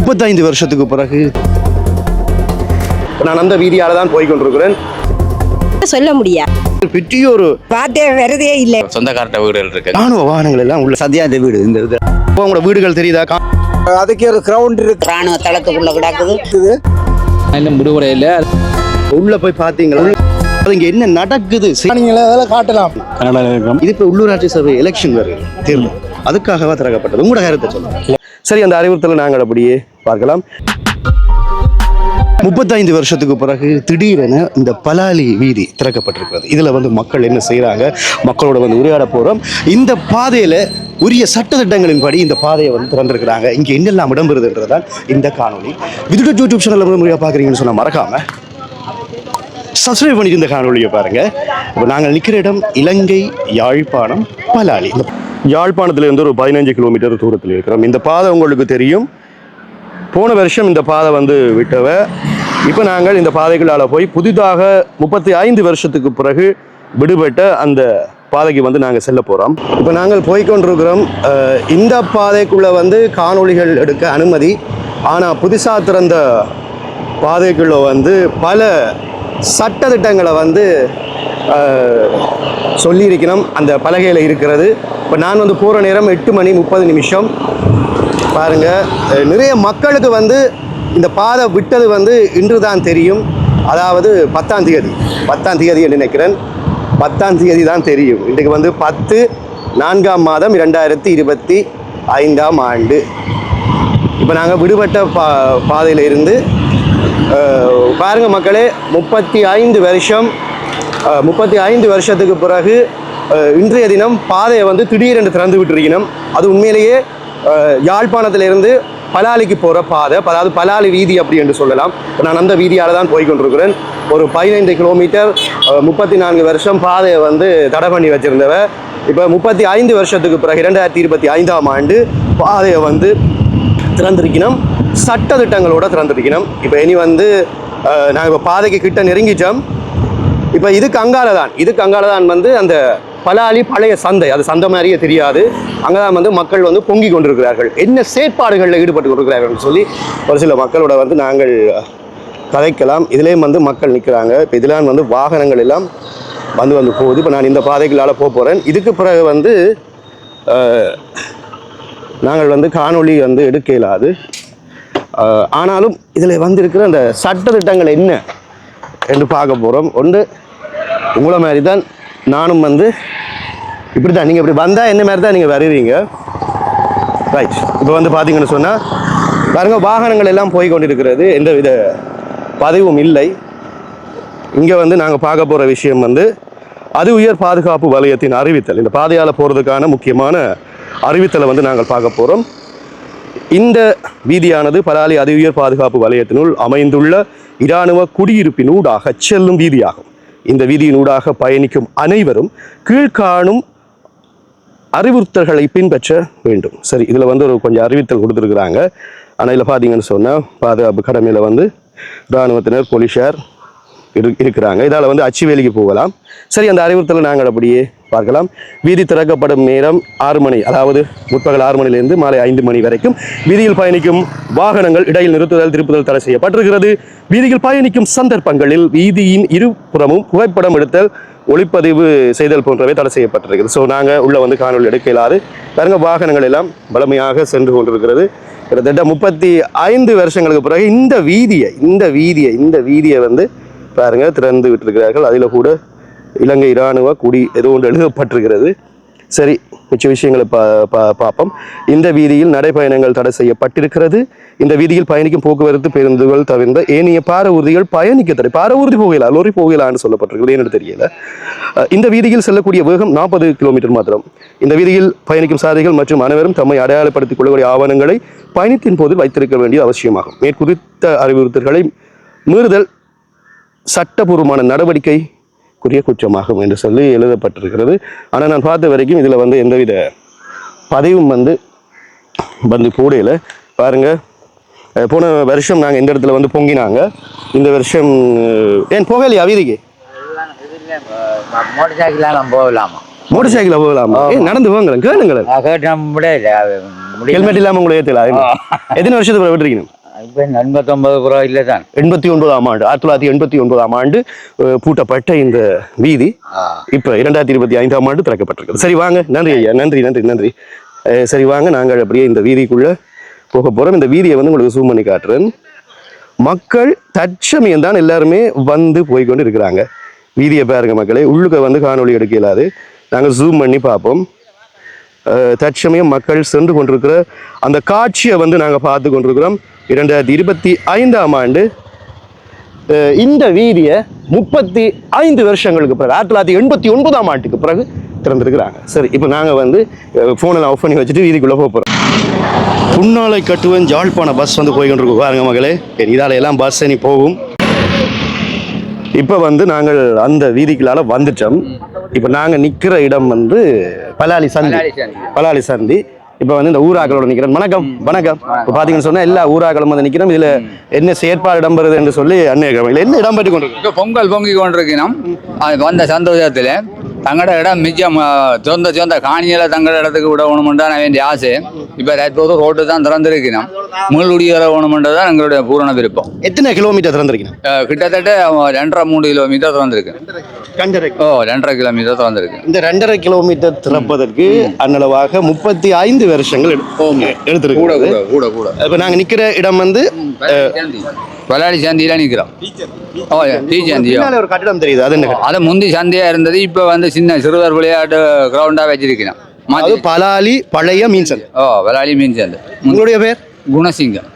35 வருஷத்துக்கு பிறகு நான் அந்த வீதியால தான் போய் கொண்டிருக்கிறேன். சொல்ல முடியாது, பெரிய ஒரு பார்த்தே வரதே இல்லை. சொந்தக்காரட்ட வீடுகள் இருக்கு, ராணுவ வாகனங்கள் எல்லாம் உள்ள சத்தியாத வீடு. இந்த உங்களோட வீடுகள் தெரியுதா? அதுக்கு ஒரு கிரவுண்ட் இருக்கு, ராணுவ தளத்துக்குள்ள கிடக்குது. இன்னும் முடிவுரை இல்லை. உள்ள போய் பார்த்தீங்களா இங்க என்ன நடக்குது காட்டலாம். இது இப்ப உள்ளூராட்சி சபை எலெக்ஷன் வருது, தேர்தல், அதுக்காகவா திறக்கப்பட்டது? உங்களோட கருத்தை சொல்லுங்க. சரி, அந்த அறிவுறுத்தலை நாங்கள் அப்படியே பார்க்கலாம். 35 வருஷத்துக்கு பிறகு திடீரென இந்த பலாலி வீதி திறக்கப்பட்டிருக்கிறது. இதில் வந்து மக்கள் என்ன செய்கிறாங்க, மக்களோட வந்து உரையாட போகிறோம். இந்த பாதையில் உரிய சட்டத்திட்டங்களின்படி இந்த பாதையை வந்து திறந்திருக்கிறாங்க. இங்கே என்னெல்லாம் இடம்பெறுதுன்றதான் இந்த காணொலி. விதுட யூடியூப் சேனலில் முறையாக பார்க்குறீங்கன்னு சொன்னால் மறக்காமல் சப்ஸ்கிரைப் பண்ணிட்டு இந்த காணொலியை பாருங்கள். இப்போ நாங்கள் நிற்கிற இடம் இலங்கை யாழ்ப்பாணம் பலாலி. யாழ்ப்பாணத்துலேருந்து ஒரு 15 கிலோமீட்டர் தூரத்தில் இருக்கிறோம். இந்த பாதை உங்களுக்கு தெரியும், போன வருஷம் இந்த பாதை வந்து விட்டவ. இப்போ நாங்கள் இந்த பாதைகளால் போய் புதிதாக 35 வருஷத்துக்கு பிறகு விடுபட்ட அந்த பாதைக்கு வந்து நாங்கள் செல்ல போகிறோம். இப்போ நாங்கள் போய்கொண்டிருக்கிறோம். இந்த பாதைக்குள்ளே வந்து காணொளிகள் எடுக்க அனுமதி, ஆனால் புதுசாக திறந்த பாதைக்குள்ளே வந்து பல சட்டத்திட்டங்களை வந்து சொல்லியிருக்கணும், அந்த பலகையில் இருக்கிறது. இப்போ நான் வந்து போகிற நேரம் 8:30 பாருங்கள். நிறைய மக்களுக்கு வந்து இந்த பாதை விட்டது வந்து இன்று தான் தெரியும். அதாவது 10ஆம் தேதி என்று நினைக்கிறேன். 10ஆம் தேதி தான் தெரியும். இன்றைக்கு வந்து 10/4/2025 ஆண்டு. இப்போ நாங்கள் விடுபட்ட பாதையில் இருந்து பாருங்கள் மக்களே, 35 வருஷத்துக்கு பிறகு இன்றைய தினம் பாதையை வந்து திடீரென்று திறந்து விட்டுருக்கணும். அது உண்மையிலேயே யாழ்ப்பாணத்திலிருந்து பலாலிக்கு போகிற பாதை, அதாவது பலாலி வீதி அப்படி என்று சொல்லலாம். நான் அந்த வீதியால் தான் போய் கொண்டிருக்கிறேன். ஒரு 15 கிலோமீட்டர் 34 வருஷம் பாதையை வந்து தடை பண்ணி வச்சுருந்தவ. இப்போ 35 வருஷத்துக்கு பிறகு 2025ஆம் ஆண்டு பாதையை வந்து திறந்திருக்கணும், சட்டத்திட்டங்களோட திறந்திருக்கணும். இப்போ இனி வந்து நாங்கள் இப்போ பாதைக்கு கிட்ட நெருங்கிட்டோம். இப்போ இதுக்கு அங்கால தான் வந்து அந்த பலாலி பழைய சந்தை, அது சந்தை மாதிரியே தெரியாது. அங்கே தான் வந்து மக்கள் வந்து பொங்கி கொண்டிருக்கிறார்கள். என்ன செயற்பாடுகளில் ஈடுபட்டு கொண்டிருக்கிறார்கள் சொல்லி ஒரு சில மக்களோட வந்து நாங்கள் கதைக்கலாம். இதுலேயும் வந்து மக்கள் நிற்கிறாங்க. இப்போ இதெல்லாம் வந்து வாகனங்கள் எல்லாம் வந்து போகுது. இப்போ நான் இந்த பாதைகளால் போகிறேன். இதுக்கு பிறகு வந்து நாங்கள் வந்து காணொளி வந்து எடுக்க இயலாது. ஆனாலும் இதில் வந்து இருக்கிற அந்த சட்டத்திட்டங்கள் என்ன என்று பார்க்க போகிறோம். ஒன்று உங்களை மாதிரி தான் நானும் வந்து இப்படி தான், நீங்கள் இப்படி வந்தால் என்ன மாதிரி தான் நீங்கள் வருவீங்க. ரைட், இப்போ வந்து பார்த்தீங்கன்னு சொன்னால் பாருங்கள், வாகனங்கள் எல்லாம் போய் கொண்டிருக்கிறது, எந்த வித பதிவும் இல்லை. இங்கே வந்து நாங்கள் பார்க்க போகிற விஷயம் வந்து அது உயர் பாதுகாப்பு வலயத்தின் அறிவித்தல். இந்த பாதையால் போகிறதுக்கான முக்கியமான அறிவித்தலை வந்து நாங்கள் பார்க்க போகிறோம். இந்த வீதியானது பலாலி அது உயர் பாதுகாப்பு வலயத்தினுள் அமைந்துள்ள இராணுவ குடியிருப்பினூடாக செல்லும் வீதியாகும். இந்த வீதியினூடாக பயணிக்கும் அனைவரும் கீழ்காணும் அறிவுறுத்தல்களை பின்பற்ற வேண்டும். சரி, இதில் வந்து ஒரு கொஞ்சம் அறிவித்தல் கொடுத்துருக்குறாங்க. ஆனால் இதில் பார்த்தீங்கன்னு சொன்னால் பாதுகாப்பு கடமையில் வந்து இராணுவத்தினர், போலீஸார் இருக்கிறாங்க. இதால் வந்து அச்சுவேலிக்கு போகலாம். சரி, அந்த அறிவுறுத்தலை நாங்கள் அப்படியே பார்க்கலாம். வீதி திறக்கப்படும் நேரம் 6 மணி, அதாவது முற்பகல் 6 மணிலிருந்து மாலை 5 மணி வரைக்கும் வீதியில் பயணிக்கும் வாகனங்கள் இடையில் நிறுத்துதல், திருப்புதல் தடை செய்யப்பட்டிருக்கிறது. வீதியில் பயணிக்கும் சந்தர்ப்பங்களில் வீதியின் இருபுறமும் புகைப்படம் எடுத்தல், ஒளிப்பதிவு செய்தல் போன்றவை தடை செய்யப்பட்டிருக்கிறது. ஸோ நாங்கள் உள்ள வந்து காணொலி எடுக்க இயலாது. பாருங்க, வாகனங்கள் எல்லாம் பலமையாக சென்று கொண்டிருக்கிறது. கிட்டத்தட்ட 35 வருஷங்களுக்கு பிறகு இந்த வீதியை வந்து பாருங்க திறந்து விட்டிருக்கிறார்கள். அதில் கூட இலங்கை இராணுவ குடி ஏதோ ஒன்று எழுதப்பட்டிருக்கிறது. சரி, மிச்ச விஷயங்களை பார்ப்போம். இந்த வீதியில் நடைபயணங்கள் தடை செய்யப்பட்டிருக்கிறது. இந்த வீதியில் பயணிக்கும் போக்குவரத்து பேருந்துகள் தவிர்ந்த ஏனைய பார ஊர்திகள் பயணிக்க தடை. பார ஊர்தி போகலாம், லோரி போகலான்னு சொல்லப்பட்டிருக்கிறது, என்னன்னு தெரியல. இந்த வீதியில் செல்லக்கூடிய வேகம் 40 கிலோமீட்டர் மாத்திரம். இந்த வீதியில் பயணிக்கும் சாரதிகள் மற்றும் அனைவரும் தம்மை அடையாளப்படுத்திக் கொள்ளக்கூடிய ஆவணங்களை பயணத்தின் போது வைத்திருக்க வேண்டிய அவசியமாகும். மேற்குறித்த அறிவுறுத்தல்களை மீறுதல் சட்டபூர்வமான நடவடிக்கைக்குரிய குற்றமாகும் என்று சொல்லி எழுதப்பட்டிருக்கிறது. ஆனால் நான் பார்த்த வரைக்கும் இதில் வந்து எந்தவித பதிவும் வந்து போடையில். பாருங்கள், போன வருஷம் நாங்கள் இந்த இடத்துல வந்து பொங்கினாங்க. இந்த வருஷம் ஏன் போகலையா வீதிக்கு? மோட்டர் சைக்கிள் போகலாமா? மோட்டர் சைக்கிளில் போகலாமா? நடந்து போங்களேன், கேளுங்களேன். முடியல, ஹெல்மெட் இல்லாமல் உங்களை ஏற்றலாம். எத்தனை வருஷத்துக்கு விட்டுருக்கணும்? இப்போ 89 இல்லை தான். 89ஆம் ஆண்டு 1989ஆம் ஆண்டு பூட்டப்பட்ட இந்த வீதி இப்போ 2025ஆம் ஆண்டு திறக்கப்பட்டிருக்கிறது. சரி வாங்க, நன்றி ஐயா, நன்றி நன்றி நன்றி. சரி வாங்க, நாங்கள் அப்படியே இந்த வீதிக்குள்ள போக போகிறோம். இந்த வீதியை வந்து உங்களுக்கு ஜூம் பண்ணி காட்டுறேன். மக்கள் தற்சமயம் தான் எல்லாருமே வந்து போய்கொண்டு இருக்கிறாங்க. வீதியை பாருங்க மக்களே, உள்ளுக்க வந்து காணொளி எடுக்க இயலாது, நாங்கள் ஜூம் பண்ணி பார்ப்போம். தற்சமயம் மக்கள் சென்று கொண்டிருக்கிற அந்த காட்சியை வந்து நாங்கள் பார்த்து கொண்டிருக்கிறோம். 2025ஆம் ஆண்டு இந்த வீதியை 35 வருஷங்களுக்கு பிறகு 1989ஆம் ஆண்டுக்கு பிறகு திறந்திருக்கிறாங்க. சரி, இப்போ நாங்கள் வந்து ஃபோனில் ஆஃப் பண்ணி வச்சுட்டு வீதிக்குள்ளே போக போகிறோம். புன்னாலை கட்டுவன் ஜாழ்ப்பாண பஸ் வந்து போய்கொண்டிருக்கோம் பாருங்க மகளே. இதால எல்லாம் பஸ் இனி போகும். இப்போ வந்து நாங்கள் அந்த வீதிக்குள்ளால வந்துட்டோம். இப்போ நாங்கள் நிற்கிற இடம் வந்து பலாலி சந்தி. இப்போ வந்து இந்த ஊராக்களோட நிற்கிறோம். வணக்கம் வணக்கம். இப்போ பார்த்தீங்கன்னு சொன்னால் எல்லா ஊராக்களும் வந்து நிற்கிறோம். இதில் என்ன செயற்பாடு இடம்பெறுது என்று சொல்லி அன்னைய என்ன இடம் பெற்று கொண்டு இப்போ பொங்கல் பொங்கி கொண்டிருக்கணும். அது வந்த சந்தோஷத்தில் தங்களோட இடம் மிச்சம் சொந்த காணியில் தங்களோட இடத்துக்கு விடணுமென்று தான் வேண்டிய ஆசை. இப்போ தற்போது ரோட்டு தான் திறந்திருக்கணும். முள்ளுடிகிற வேணுமென்றது தான் எங்களுடைய பூரண விருப்பம். எத்தனை கிலோமீட்டர் திறந்திருக்கணும்? கிட்டத்தட்ட 2.5-3 கிலோமீட்டர் திறந்திருக்கு. 2.5 கிலோமீட்டர் திறந்திருக்கு. இந்த 2.5 கிலோமீட்டர் திறப்பதற்கு அன்னளவாக 35 வருஷங்கள் எடுத்திருக்கு. கூட இப்போ நாங்கள் நிற்கிற இடம் வந்து பலாலி சந்தியில நிற்கிறோம். ஒரு கட்டிடம் தெரியுது, அது என்ன? அது முந்தி சந்தையா இருந்தது. இப்போ வந்து சின்ன சிறுவர் விளையாட்டு கிரவுண்டா வச்சிருக்கிறோம். பலாலி பழைய மீன் சந்தை. பலாலி மீன் சந்தை. உங்களுடைய பேர்? குணசிங்கம்.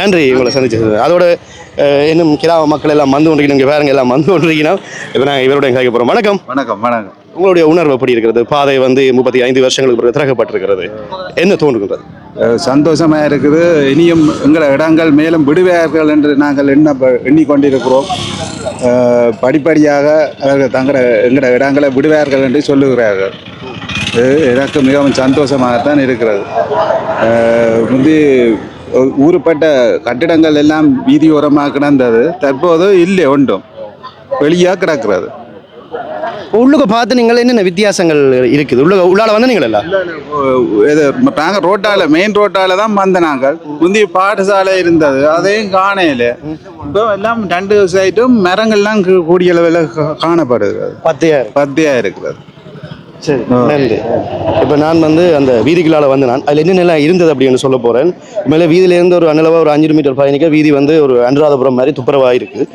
நன்றி உங்களை சந்திச்சது. அதோட இன்னும் கிராம மக்கள் எல்லாம் வந்து கொண்டிருக்கணும். இங்கே பாருங்க, எல்லாம் வந்து கொண்டிருக்கணும். இப்போ நாங்கள் இவருடைய கேட்க போகிறோம். வணக்கம் வணக்கம் வணக்கம். உங்களுடைய உணர்வு எப்படி இருக்கிறது? பாதை வந்து 35 வருஷங்களுக்கு பிறகு திறக்கப்பட்டிருக்கிறது, என்ன தோன்றுகிறது? சந்தோஷமா இருக்குது. இனியும் எங்களை இடங்கள் மேலும் விடுவார்கள் என்று நாங்கள் எண்ணிக்கொண்டிருக்கிறோம். படிப்படியாக அவர்கள் எங்களோட இடங்களை விடுவார்கள் என்று சொல்லுகிறார்கள். எனக்கு மிகவும் சந்தோஷமாகத்தான் இருக்கிறது. முந்தி ஊறுப்பட்ட கட்டிடங்கள் எல்லாம் வீதியோரமாக கிடந்தது, தற்போது இல்லை, ஒன்றும் வெளியாக கிடக்கிறது. உள்ளுக்க பார்த்து நீங்கள் என்னென்ன வித்தியாசங்கள் இருக்குது? உள்ளால வந்து நீங்கள் எல்லாம் இது நாங்கள் ரோட்டால மெயின் ரோட்டால தான் வந்த நாங்கள். முந்தி பாடசாலை இருந்தது, அதையும் காணையில. இப்போ எல்லாம் 2 சைடும் மரங்கள்லாம் கூடிய அளவில் காணப்படுகிறது. பத்தியா இருக்கிறது. சரி, நன்றி. இப்போ நான் வந்து அந்த வீதிகளால் வந்து நான் அதில் என்னென்னலாம் இருந்தது அப்படின்னு சொல்ல போகிறேன். மேலே வீதியிலேருந்து ஒரு அன்னளவாக ஒரு 5 மீட்டர் பயணிக்க வீதி வந்து ஒரு அனுராதபுரம் மாதிரி துப்புரவாக இருக்குது.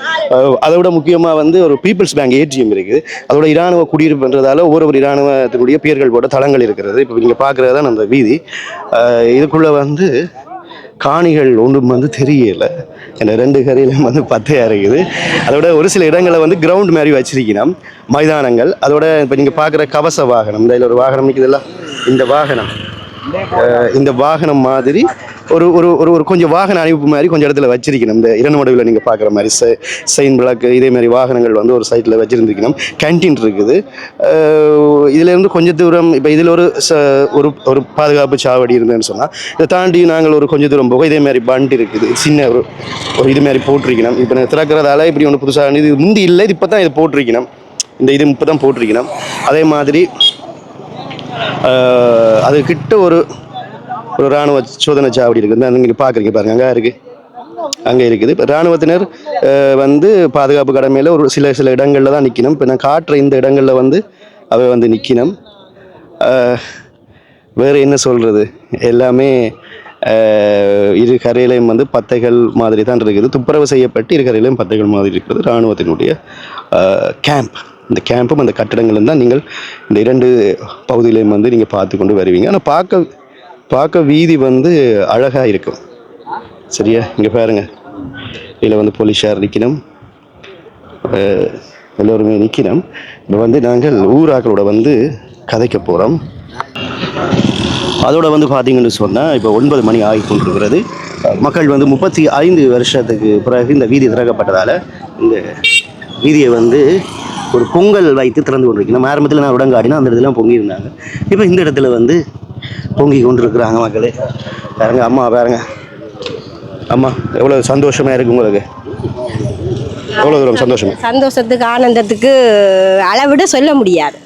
அதை விட முக்கியமாக வந்து ஒரு பீப்புள்ஸ் பேங்க் ஏடிஎம் இருக்குது. அதோட இராணுவ குடியிருப்புன்றதால ஒவ்வொரு இராணுவத்தினுடைய பேர்கள் போட்ட தளங்கள் இருக்கிறது. இப்போ நீங்கள் பார்க்குறது தான் அந்த வீதி. இதுக்குள்ளே வந்து காணிகள் ஒன்றும் வந்து தெரியலை. இந்த 2 கரையிலும் வந்து பத்தையாக இருக்குது. அதோட ஒரு சில இடங்களை வந்து கிரவுண்ட் மாதிரி வச்சிருக்கணும், மைதானங்கள். அதோட இப்போ நீங்கள் பார்க்குற கவச வாகனம், இதில் ஒரு வாகனம் நிற்குதுல்ல, இந்த வாகனம் மாதிரி ஒரு ஒரு ஒரு கொஞ்சம் வாகன அணிவிப்பு மாதிரி கொஞ்சம் இடத்துல வச்சிருக்கணும். இந்த 2 மடுவில் நீங்கள் பார்க்குற மாதிரி செயின் பிளாக் இதே மாதிரி வாகனங்கள் வந்து ஒரு சைட்டில் வச்சுருந்துக்கணும். கேன்டீன் இருக்குது. இதிலேருந்து கொஞ்சம் தூரம் இப்போ இதில் ஒரு பாதுகாப்பு சாவடி இருந்ததுன்னு சொன்னால், இதை தாண்டி நாங்கள் ஒரு கொஞ்சம் தூரம் போக இதே மாதிரி பண்ட் இருக்குது. சின்ன ஒரு இது மாதிரி போட்டிருக்கணும். இப்போ நான் திறக்கிறதால இப்படி ஒன்று புதுசாக இது முந்தி இல்லை, இது இப்போ தான் இது போட்டிருக்கணும். இது இப்போ தான் போட்டிருக்கணும். அதே மாதிரி அது கிட்ட ஒரு இராணுவ சோதனை சாவடி இருக்குது. நீங்கள் பார்க்குறீங்க பாருங்க, அங்கே இருக்குது. இப்போ இராணுவத்தினர் வந்து பாதுகாப்பு கடமையில் ஒரு சில இடங்களில் தான் நிற்கணும். இப்போ நான் காட்டுற இந்த இடங்களில் வந்து அவை வந்து நிற்கணும். வேறு என்ன சொல்கிறது, எல்லாமே இரு கரையிலையும் வந்து பத்தைகள் மாதிரி தான் இருக்குது. துப்புரவு செய்யப்பட்டு இரு கரையிலையும் பத்தைகள் மாதிரி இருக்கிறது. இராணுவத்தினுடைய கேம்ப். இந்த கேம்பும் அந்த கட்டடங்களும் தான் நீங்கள் இந்த 2 பகுதியிலையும் வந்து நீங்கள் பார்த்து கொண்டு வருவீங்க. ஆனால் பார்க்க வீதி வந்து அழகாக இருக்கும். சரியா, இங்கே பாருங்கள், இதில் வந்து போலீஸார் நிற்கணும், எல்லோருமே நிற்கணும். இப்போ வந்து நாங்கள் ஊராக்களோட வந்து கதைக்க போகிறோம். அதோட வந்து பார்த்தீங்கன்னு சொன்னால் இப்போ 9 மணி ஆகி கொண்டிருக்கிறது. மக்கள் வந்து 35 வருஷத்துக்கு பிறகு இந்த வீதி திறக்கப்பட்டதால் இந்த வீதியை வந்து ஒரு பொங்கல் வைத்து திறந்து கொண்டிருக்கணும். ஆரம்பத்தில் நான் உடங்காடினா அந்த இடத்துல பொங்கியிருந்தாங்க. இப்போ இந்த இடத்துல வந்து பொங்கி கொண்டு இருக்கிறாங்க மக்களே. பாருங்க, அம்மா பாருங்க, அம்மா எவ்வளோ சந்தோஷமாக இருக்குது உங்களுக்கு? எவ்வளோ தூரம் சந்தோஷத்துக்கு ஆனந்தத்துக்கு அளவிட சொல்ல முடியாது.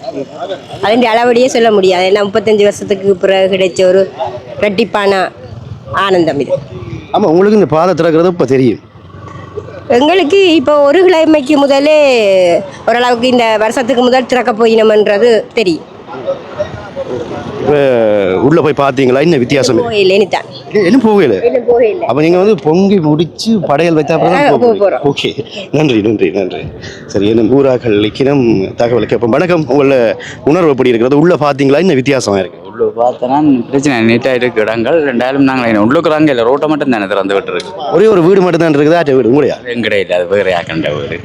அதன் அளவடியே சொல்ல முடியாது. ஏன்னா 35 வருஷத்துக்கு பிறகு கிடைச்ச ஒரு ரெட்டிப்பான ஆனந்தம் இது. ஆமாம், உங்களுக்கு இந்த பாதை திறக்கிறது இப்போ தெரியும். எங்களுக்கு இப்போ ஒரு கிழமைக்கு முதலே ஓரளவுக்கு இந்த வருஷத்துக்கு முதல் திறக்க போயினோம்ன்றது தெரியும். இப்போ உள்ளே போய் பார்த்தீங்களா? என்ன வித்தியாசம் போகலைன்னு தான். இன்னும் போகல. இன்னும் போகல. அப்போ நீங்கள் வந்து பொங்கி முடிச்சு படையல் வைத்தா போகிறோம். ஓகே, நன்றி நன்றி நன்றி. சரி, என்ன ஊராக்கள் இலக்கினம் தகவல் கேட்போம். வணக்கம், உங்களோட உணர்வு எப்படி இருக்கிறது? உள்ளே பார்த்தீங்களா? என்ன வித்தியாசமாக இருக்குது? உள்ள பார்த்தோன்னா பிரச்சனை நீட்டாக இருக்கு இடங்கள். ரெண்டாயிரம் நாங்கள் உள்ளுக்குறாங்க இல்லை ரோட்டை மட்டும் தானே திறந்து விட்டுருக்கு. ஒரே ஒரு வீடு மட்டும் தான் இருக்குதா? வீடு உங்களையா? எங்கட இல்லை, அது வேறு யாக்கண்ட வீடு.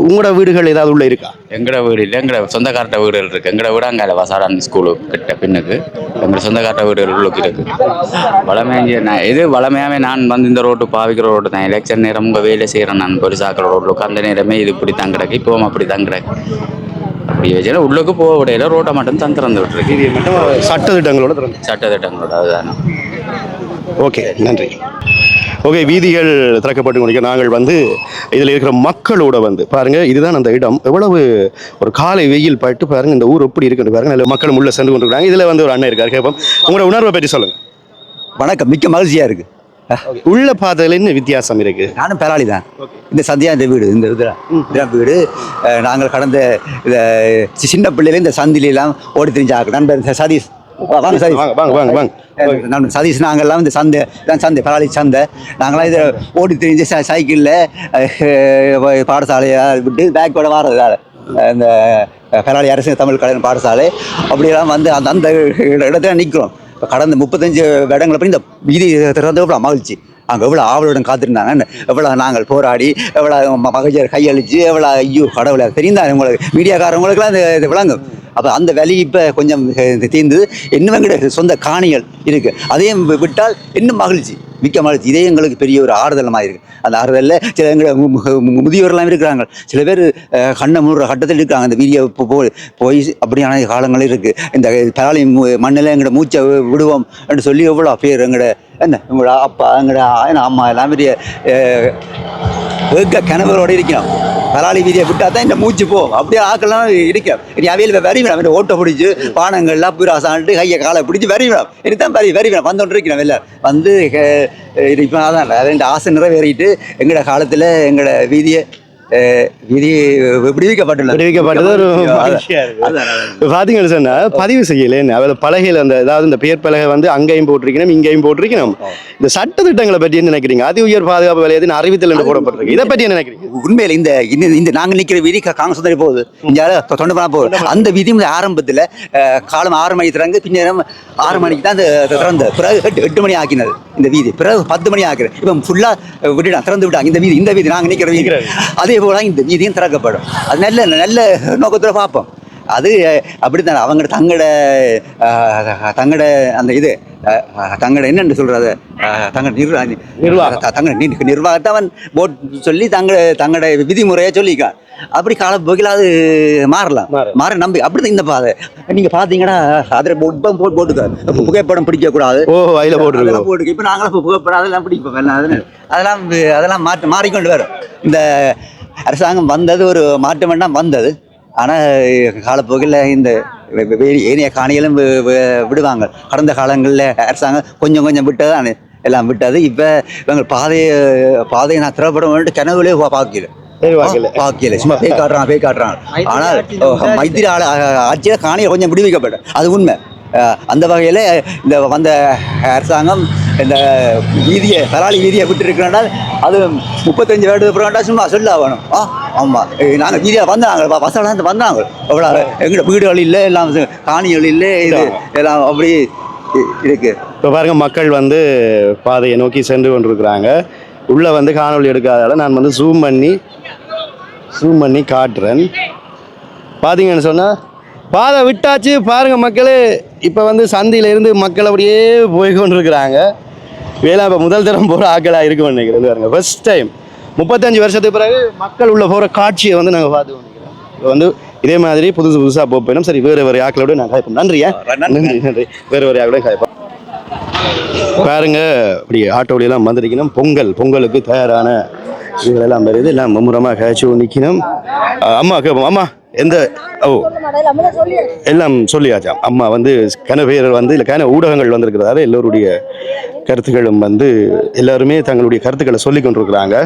உங்களோட வீடுகள் ஏதாவது உள்ள இருக்கா? எங்கட வீடு இல்லை, எங்கட சொந்தக்காரட்ட வீடுகள் இருக்குது. எங்கட வீடு அங்கே வசாடான் ஸ்கூலு கிட்ட பின்னுக்கு எங்களோட சொந்தக்காரட்ட வீடுகள் உள்ளுக்கு இருக்குது. வளமையாக நான் எது வளமையாகவே நான் வந்து இந்த ரோட்டு பாவிக்கிற ரோட்டு தான். எலெக்ஷன் நேரம் உங்கள் வேலை செய்கிறேன் நான் பெருசாக்கிற ரோட்டுக்கு அந்த நேரமே இது இப்படி தான் கிடக்கு. இப்போவும் அப்படி தான் கிடக்கு. அப்படி வச்சுன்னா உள்ளுக்கு போக விடையில ரோட்டை மட்டும் தான் திறந்து விட்டுருக்கு. இது மட்டும் சட்டத்திட்டங்களோட திறந்து. சட்டத்திட்டங்களோட அதுதானே. ஓகே, நன்றி. ஓகே, வீதிகள் திறக்கப்பட்டு முடிக்க நாங்கள் வந்து இதில் இருக்கிற மக்களோட வந்து பாருங்கள், இதுதான் அந்த இடம். எவ்வளவு ஒரு காலை வெயில் பட்டு பாருங்கள், இந்த ஊர் எப்படி இருக்குன்னு பாருங்கள். நல்ல மக்களும் உள்ளே சென்று கொண்டிருக்காங்க. இதில் வந்து ஒரு அண்ணன் இருக்கார், கேட்போம். உங்களோட உணர்வை பற்றி சொல்லுங்கள். வணக்கம், மிக்க மகிழ்ச்சியாக இருக்குது. உள்ள பார்த்ததுல என்ன வித்தியாசம் இருக்கு? நானும் பெறாளி தான். இந்த சந்தியா இந்த வீடு, இந்த இதுதான் வீடு. நாங்கள் கடந்த சின்ன பிள்ளையில இந்த சந்திலாம் ஓடி தெரிஞ்ச ஆக்கு நண்பர் சதீஷ். வாங்க சதீஷ், வாங்க வாங்க வாங்க. நான் சதீஷ், நாங்கள்லாம் இந்த சந்தை தான், சந்தை பெறாளி சந்தை. நாங்களாம் இதை ஓடி தெரிஞ்சு சைக்கிளில் பாடசாலையை விட்டு பேக்கோட வாரதால் இந்த பெறாளி அரசு தமிழ் கலைஞர் பாடசாலை அப்படியெல்லாம் வந்து அந்த அந்த இடத்துல நிற்கிறோம். இப்போ கடந்த 35 இடங்களை போய் இந்த வீதி திறந்து எவ்வளோ மகிழ்ச்சி. அங்கே எவ்வளோ ஆவலுடன் காத்திருந்தாங்க, எவ்வளோ நாங்கள் போராடி, எவ்வளோ மகிழ்ச்சியர் கையளிச்சு, எவ்வளோ ஐயோ கடவுளை தெரிந்தாங்க உங்களுக்கு மீடியாக்காரவங்களுக்குலாம் இது விளங்கும். அப்போ அந்த வலி இப்போ கொஞ்சம் தீர்ந்து இன்னும் எங்களுடைய சொந்த காணிகள் இருக்குது, அதையும் விட்டால் இன்னும் மகிழ்ச்சி, மிக்க மகிழ்ச்சி. இதே எங்களுக்கு பெரிய ஒரு ஆறுதலமாக இருக்குது. அந்த ஆறுதலில் சில எங்களை முதியோர்லாம் இருக்கிறாங்க, சில பேர் கண்ணை மூடுற கட்டத்தில் இருக்கிறாங்க. அந்த வீடியோ போய் அப்படியான காலங்களும் இருக்குது. இந்த பெறாளி மண்ணில் எங்களோட மூச்சை விடுவோம் என்று சொல்லி எவ்வளோ பேர் எங்களோட எங்களோட அப்பா எங்களோட அம்மா எல்லாம் பெரிய கனவுகளோடு இருக்கிறோம். பெறாளி வீதியை விட்டால் தான் இந்த மூச்சு போகும். அப்படியே ஆக்கெல்லாம் இருக்கிறோம். இனி அவையில் வரிவிடும், ஓட்டை பிடிச்சி பானங்கள்லாம் பூராசான்ட்டு கையை காலை பிடிச்சி வரிவிடும். இதுதான் வரிவிடும் வந்தோன்று இருக்கிறோம். இல்லை வந்து இப்போ அதான் ரெண்டு ஆசை நிறைவேறிட்டு எங்களோட காலத்தில் எங்களோட வீதியை விடுவிக்கப்பட்டது ஒரு பார்த்தீங்கன்னு சொன்னா பதிவு செய்யலேன்னு அவள் பலகையில் அந்த அதாவது இந்த பேர் பலகை வந்து அங்கேயும் போட்டிருக்கணும் இங்கேயும் போட்டிருக்கணும். இந்த சட்ட திட்டங்களை பற்றி என்ன நினைக்கிறீங்க? அதி உயர் பாதுகாப்பு வலயத்தின் அறிவித்தல் என்று போடப்பட்டிருக்கு. இதை பற்றி என்ன நினைக்கிறீங்க? உண்மையில் இந்த நாங்கள் நிற்கிற வீதி காங்கிரஸ் சுந்தரி போகுது, இங்கே தொண்டு பண்ண போகுது. அந்த வீதி ஆரம்பத்தில் காலம் 6 மணிக்கு திறந்து பின்னேரம் 6 மணிக்கு தான் திறந்து, பிறகு 8 மணி ஆக்கினது இந்த வீதி, பிறகு 10 மணி ஆக்குறது. இப்போ ஃபுல்லாக விட்டுட்டான், திறந்து விட்டாங்க இந்த வீதி நாங்கள் நிற்கிற வீதி. அதே போல இந்த வீதியும் திறக்கப்படும். அது நல்ல நல்ல நோக்கத்தில் பார்ப்போம். அது அப்படித்தான் அவங்க தங்களோட அந்த இது தங்களோட என்னென்று சொல்றது நிர்வாகத்தை அவன் போட் சொல்லி தங்களோட விதிமுறையை சொல்லிக்கான். அப்படி காலப்போக்கில் அது மாற நம்பி அப்படிதான் இந்த பாதை நீங்க பாத்தீங்கன்னா அதில் போட்டுக்க புகைப்படம் பிடிக்கக்கூடாது. போட்டுக்க இப்போ நாங்களும் புகைப்படம் அதெல்லாம் பிடிப்போம். அதெல்லாம் மாறிக்கொண்டு வரும். இந்த அரசாங்கம் வந்தது ஒரு மாற்றம் வேண்டாம் வந்தது. ஆனால் காலப்போக்கில் இந்த ஏனைய காணிகளும் விடுவாங்க. கடந்த காலங்களில் அரசாங்கம் கொஞ்சம் விட்டது தான் எல்லாம் விட்டது. இப்போ இவங்க பாதையை நான் திரைப்படம் வந்துட்டு கனவுலே பார்க்கல, சும்மா பேய் காட்டுறாங்க. ஆனால் மைத்திரி ஆட்சியில் காணியை கொஞ்சம் விடுவிக்கப்பட்டது, அது உண்மை. அந்த வகையில் இந்த வந்த அரசாங்கம் இந்த பெறாளி வீதியை விட்டுருக்கிறனால் அது 35 வருடத்துக்கு பிறகு சும்மா சொல்ல வேணும். ஆமாம், நாங்கள் வீதியாக வந்தாங்க, வசதி வந்தாங்க. எவ்வளோ எங்களோட வீடுகள் இல்லை, எல்லாம் காணிகள் இல்லை, இது எல்லாம் அப்படி இருக்கு. இப்போ பாருங்க, மக்கள் வந்து பாதையை நோக்கி சென்று கொண்டிருக்கிறாங்க. உள்ளே வந்து காணொலி எடுக்காதால நான் வந்து ஜூம் பண்ணி காட்டுறேன். பார்த்தீங்கன்னு சொன்னால் பாதை விட்டாச்சு பாருங்க மக்களே. இப்போ வந்து சந்தையிலேருந்து மக்கள் அப்படியே போய் கொண்டிருக்கிறாங்க. வேலை இப்போ முதல் தரம் போகிற ஆக்களாக இருக்குன்னு நினைக்கிறேன். பாருங்க, ஃபர்ஸ்ட் டைம் 35 வருஷத்துக்கு பிறகு மக்கள் உள்ள போகிற காட்சியை வந்து நாங்கள் பார்த்து கொண்டிருக்கிறோம். இப்போ வந்து இதே மாதிரி புதுசாக போயிடும். சரி, வேறு ஆக்களோட நான் காய்ப்போம். நன்றியா, நன்றி. வேறு ஆக்களோட காய்ப்போம். பாருங்க, அப்படி ஆட்டோவிலாம் வந்திருக்கணும். பொங்கலுக்கு தயாரான இதுகளெல்லாம் வருது. எல்லாம் மும்முரமாக காய்ச்சி நிற்கணும். அம்மா கேட்போம். அம்மா எந்த ஓ எல்லாம் சொல்லியாச்சாம். அம்மா வந்து கன பேர் வந்து இல்லை கன ஊடகங்கள் வந்திருக்கிறதால எல்லோருடைய கருத்துக்களும் வந்து எல்லாருமே தங்களுடைய கருத்துக்களை சொல்லி கொண்டிருக்கிறாங்க.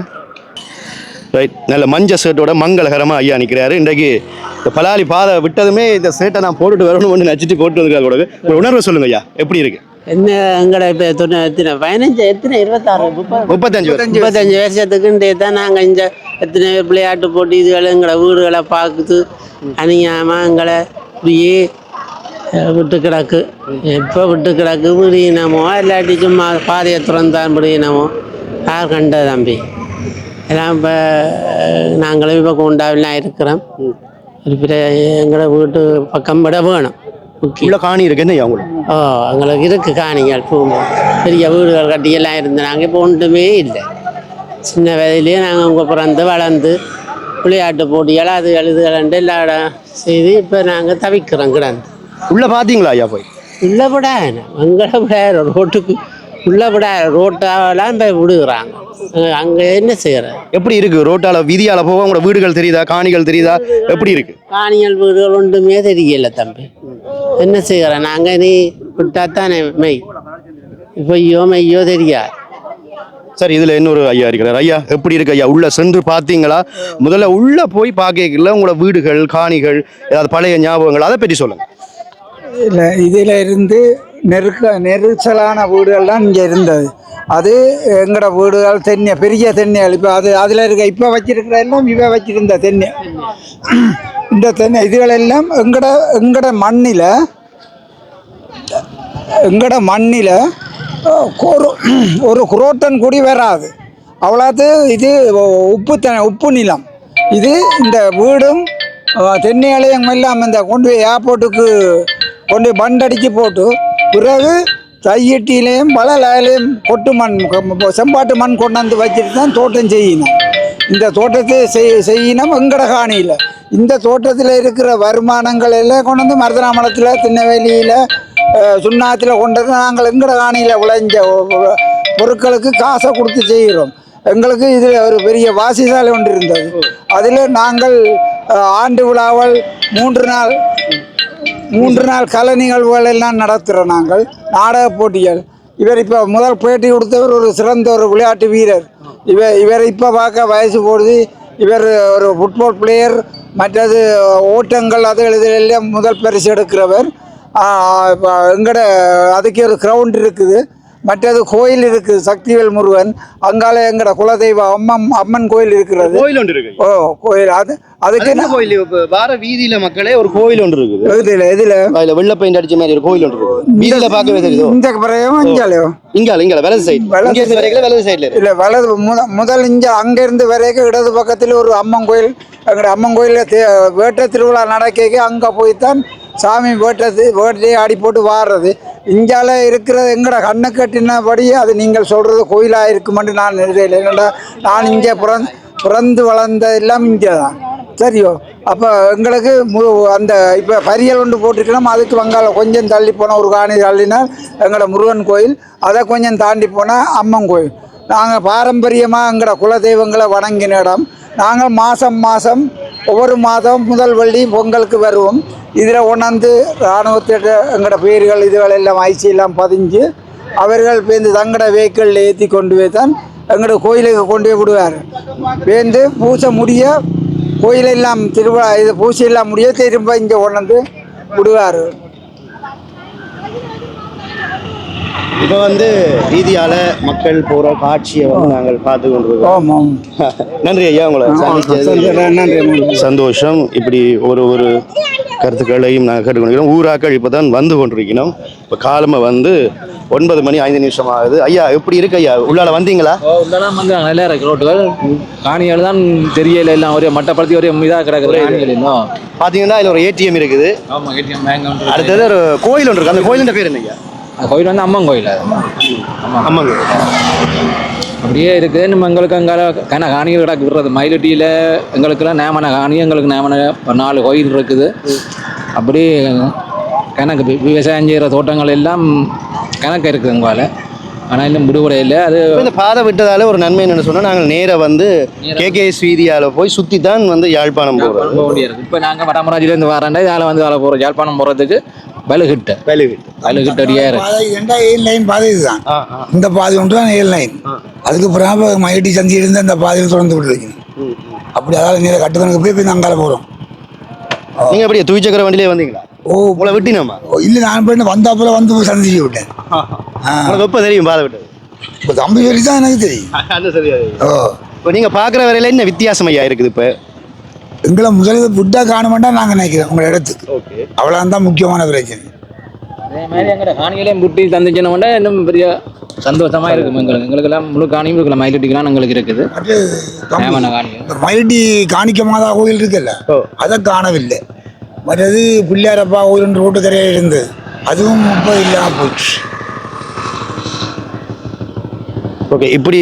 ரைட், நல்ல மஞ்சள் ஷர்ட்டோட மங்களகரமாக ஐயா நிற்கிறாரு. இன்றைக்கு இந்த பலாலி பாதை விட்டதுமே இந்த ஷர்ட்டை நான் போட்டுட்டு வரணும்னு நச்சுட்டு போட்டு வந்துருக்காங்க கூட. ஒரு உணர்வு சொல்லுங்க ஐயா, எப்படி இருக்கு? என்ன எங்களை இப்போ எத்தனை 15 எத்தனை 26 35 வருஷத்துக்குண்டே தான் நாங்கள் இந்த எத்தனை விளையாட்டு போட்டி இதுகளை எங்களை வீடுகளை பார்க்குது அணியாமல் எங்களை இப்படியே விட்டு கிடக்கு. எப்போ விட்டு கிடக்கு விடியினமோ இல்லாட்டி சும்மா பாதையை திறந்தான் விடியினமோ யார் கண்ட தம்பி எல்லாம் இப்போ நாங்களும் இப்போ கொண்டாவிலாம் இருக்கிறோம். இருக்கிற எங்களை வீட்டு பக்கம் விட வேணும். உள்ள காணி இருக்கு என்ன உங்களுக்கு? ஓ, எங்களுக்கு இருக்குது காணிகள் பூமி பெரிய வீடுகள் கட்டியெல்லாம் இருந்து நாங்கள் இப்போ ஒன்றுமே இல்லை. சின்ன வயதிலேயே நாங்கள் உங்கள் பிறந்து வளர்ந்து விளையாட்டு போட்டிகள் அது எழுதுகளண்டு எல்லா இடம் செய்து இப்போ நாங்கள் தவிக்கிறோம் கிடந்து. உள்ள பார்த்தீங்களா ஐயா போய்? உள்ள விட எங்களை விட ரோட்டுக்கு உள்ள விட ரோட்டாலாம் போய் விடுகிறாங்க. அங்கே என்ன செய்கிறேன்? எப்படி இருக்கு ரோட்டால வீதியால போக உங்களோட வீடுகள் தெரியுதா, காணிகள் தெரியுதா, எப்படி இருக்கு? காணிகள் வீடுகள் ஒன்றுமே தெரியல தம்பி. என்ன செய்கிறேன் நாங்கள் நீ விட்டாத்தானே மெய் இப்பையோ மெய்யோ தெரியாது. சரி, இதுல இன்னொரு ஐயா இருக்கிறார். ஐயா எப்படி இருக்கு ஐயா? உள்ள சென்று பார்த்தீங்களா? முதல்ல உள்ள போய் பார்க்கல உங்களோட வீடுகள் காணிகள் ஏதாவது பழைய ஞாபகங்கள் அதை பற்றி சொல்லுங்க. இல்லை, இதில் இருந்து நெரிசலான வீடுகள்லாம் இங்கே இருந்தது. அது எங்களோட வீடுகள் தென்னை பெரிய தென்னைகள். இப்போ அதில் இருக்க இப்போ வச்சிருக்கிற எல்லாம் இவ வச்சிருந்த தென்னை. இந்த தென்னை இதுகளெல்லாம் எங்களோட மண்ணில் ஒரு குரோட்டன் கூடி வராது அவ்வளோது. இது உப்பு நிலம். இது இந்த வீடும் தென்னைகளையும் எல்லாம் இந்த கொண்டு போய் ஏர்போர்ட்டுக்கு கொண்டு போய் பண்டடிச்சு போட்டு பிறகு தையட்டிலையும் பலலையும் கொட்டு மண் செம்பாட்டு மண் கொண்டாந்து வச்சுட்டு தான் தோட்டம் செய்யணும். இந்த தோட்டத்தை செய்யணும் எங்கட காணியில். இந்த தோட்டத்தில் இருக்கிற வருமானங்கள் எல்லாம் கொண்டு வந்து மருதனாமலத்தில் திருநெல்வேலியில் சுண்ணாத்தில் கொண்டு வந்து நாங்கள் எங்கட காணியில் விளைஞ்ச பொருட்களுக்கு காசை கொடுத்து செய்கிறோம். எங்களுக்கு இதில் ஒரு பெரிய வாசிசாலை ஒன்று இருந்தது. அதில் நாங்கள் ஆண்டு விழாவல் 3 நாள் கலை நிகழ்வுகள் எல்லாம் நடத்துகிறோம். நாங்கள் நாடக போட்டிகள். இவர் இப்போ முதல் பேட்டி கொடுத்தவர் ஒரு சிறந்த ஒரு விளையாட்டு வீரர். இவர் இப்போ பார்க்க வயசு போடுது. இவர் ஒரு ஃபுட்பால் பிளேயர். மற்றது ஓட்டங்கள் அது எழுதலாம் முதல் பரிசு எடுக்கிறவர். எங்கட அதுக்கு ஒரு கிரவுண்ட் இருக்குது. மற்றது கோயில் இருக்குது, சக்திவேல் முருகன். அங்கால எங்கட குலதெய்வம் அம்மன் கோயில் இருக்கிறது. கோயில் ஒன்று இருக்கு. ஓ, கோயில் அதுக்கு என்ன கோயில்? வார வீதியில மக்களே ஒரு கோயில் ஒன்று இருக்குது. இதுல வெள்ளை பெயிண்ட் அடிச்ச மாதிரி ஒரு கோயில் ஒன்று இருக்குது. வீதியில பார்க்கவே தெரியுது. இந்த பிறகு இங்க வலது சைடு வலது சைடுல இல்ல வலது முதல் இங்க அங்க இருந்து வரைக்கும் இடது பக்கத்துல ஒரு அம்மன் கோயில். எங்கட அம்மன் கோயில வேட்ட திருவிழா நடக்க அங்க போய்தான் சாமி வேட்டையே ஆடி போட்டு வாடுறது. இங்கால இருக்கிறது எங்கட கண்ணு கட்டினபடி அது நீங்கள் சொல்றது கோயிலாக இருக்குமென்று நான் நினைக்கிறேன். என்னடா நான் இங்கே பிறந்து வளர்ந்த எல்லாம் இங்கே தான். சரியோ, அப்போ எங்களுக்கு அந்த இப்போ பரியல் ஒன்று போட்டிருக்கணும். அதுக்கு வங்காள கொஞ்சம் தள்ளி போனால் ஒரு காணி தள்ளினால் எங்களோட முருகன் கோயில். அதை கொஞ்சம் தாண்டி போனால் அம்மன் கோயில். நாங்கள் பாரம்பரியமாக எங்களோட குலதெய்வங்களை வணங்கின இடம். நாங்கள் மாதம் ஒவ்வொரு மாதம் முதல் வெள்ளி பொங்கலுக்கு வருவோம். இதில் கொண்டாந்து இராணுவத்திட்ட எங்களோட பேர்கள் இதுகள் எல்லாம் ஐசியெல்லாம் பதிஞ்சு அவர்கள் பேருந்து தங்கட வெஹிக்கிளில் ஏற்றி கொண்டு போய் தான் எங்களோட கோயிலுக்கு கொண்டு போய் விடுவார். பேருந்து பூசை முடிய கோயிலெல்லாம் திருவிழா இது பூசையெல்லாம் முடிய திரும்ப இங்கே கொண்டாந்து விடுவார். இப்போ வந்து வீதியால மக்கள் போற காட்சியை வந்து நாங்கள் பார்த்து கொண்டிருக்கோம். நன்றி ஐயா, உங்களை சந்திச்சது சந்தோஷம். இப்படி ஒரு கருத்துக்களையும் நாங்கள் கேட்டுக்கொண்டிருக்கிறோம். ஊராக்கள் இப்போ தான் வந்து கொண்டிருக்கணும். இப்போ காலமாக வந்து 9 மணி 5 நிமிஷம் ஆகுது. ஐயா எப்படி இருக்கு ஐயா? உள்ளால வந்தீங்களா? உள்ளலாம் வந்தாங்க. நல்லா இருக்கு ரோட்டுகள். காணிகள் தான் தெரியல, எல்லாம் ஒரே மட்டப்படுத்தி ஒரே இதாக கிடக்குது. காணிகள் இன்னும் பார்த்தீங்கன்னா அதில் ஒரு ஏடிஎம் இருக்குது. ஆமாம், ஏடிஎம் பேங்க் ஒன்று. அடுத்தது ஒரு கோயில் ஒன்று இருக்குது. அந்த கோயிலின் பேர் என்ன ஐயா? கோயில் வந்து அம்மன் கோயில். அம்மன் கோயில் அப்படியே இருக்குது. நம்ம எங்களுக்கு அங்கே காணிகள் கிடக்கு விடுறது. மயிலட்டியில் எங்களுக்கெல்லாம் நேமன காணி, எங்களுக்கு நேமன 4 கோயில் இருக்குது. அப்படி கணக்கு விவசாயம் செய்கிற தோட்டங்கள் எல்லாம் கணக்கு இருக்குது. எங்களால் ஆனால் இன்னும் விடுபட இல்லை. அது இப்ப இந்த பாதை விட்டதால ஒரு நன்மை என்னன்னு சொன்னால் நாங்கள் நேராக வந்து கேகேஎஸ் வீதியால் போய் சுற்றி தான் வந்து யாழ்ப்பாணம் போகிறோம். போக முடியாது. இப்போ நாங்கள் வடமராஜிலேருந்து வரேன்டா இதால் வந்து அதில் போகிறோம். யாழ்ப்பாணம் போகிறதுக்கு வலுகிட்ட அடியாக பாதை ஏழு லைன் பாதை இதுதான். இந்த பாதை ஒன்று தான் 7 லைன். அதுக்கு பிறகு மயிட்டி சந்தி இருந்து அந்த பாதையில் தொடர்ந்து விட்டுருக்கீங்க. அப்படி அதாவது நேரம் கட்டுதனுக்கு போய் அங்கால போகிறோம். நீங்கள் அப்படியே துவிச்சக்கர வண்டியிலே வந்தீங்களா? ஓ உங்களை விட்டினாமா? இல்லை நான் போய் வந்தாப்புல வந்து சந்திச்சு விட்டேன். உனக்கு எப்போ தெரியும் பாதை விட்டது? இப்போ தம்பி சொல்லி தான் எனக்கு தெரியும். அது சரியா? ஓ இப்போ நீங்கள் பார்க்குற வரையில என்ன வித்தியாசம் ஐயா இருக்குது இப்போ? எங்களை முதலில் புட்டாக காணமாட்டா நாங்கள் நினைக்கிறோம் உங்களை இடத்துக்கு. ஓகே, அவ்வளோ தான் முக்கியமான பிரச்சனை. அதே மாதிரி எங்களோட காணிகளையும் புட்டி தந்துச்சுன்னா இன்னும் பெரிய சந்தோஷமா இருக்கும் எங்களுக்கெல்லாம் முழு காணியும் இருக்குல்ல, மயிலட்டிக்கெல்லாம் எங்களுக்கு இருக்குது. மயிலட்டி காணிக்க மாதா கோயில் இருக்குல்ல, அதை காணவில்லை. மற்றது பிள்ளையாரப்பா கோயில் ரோட்டுக்கரையில் இருந்தது, அதுவும் இப்போ இல்லாமல் போச்சு. ஓகே, இப்படி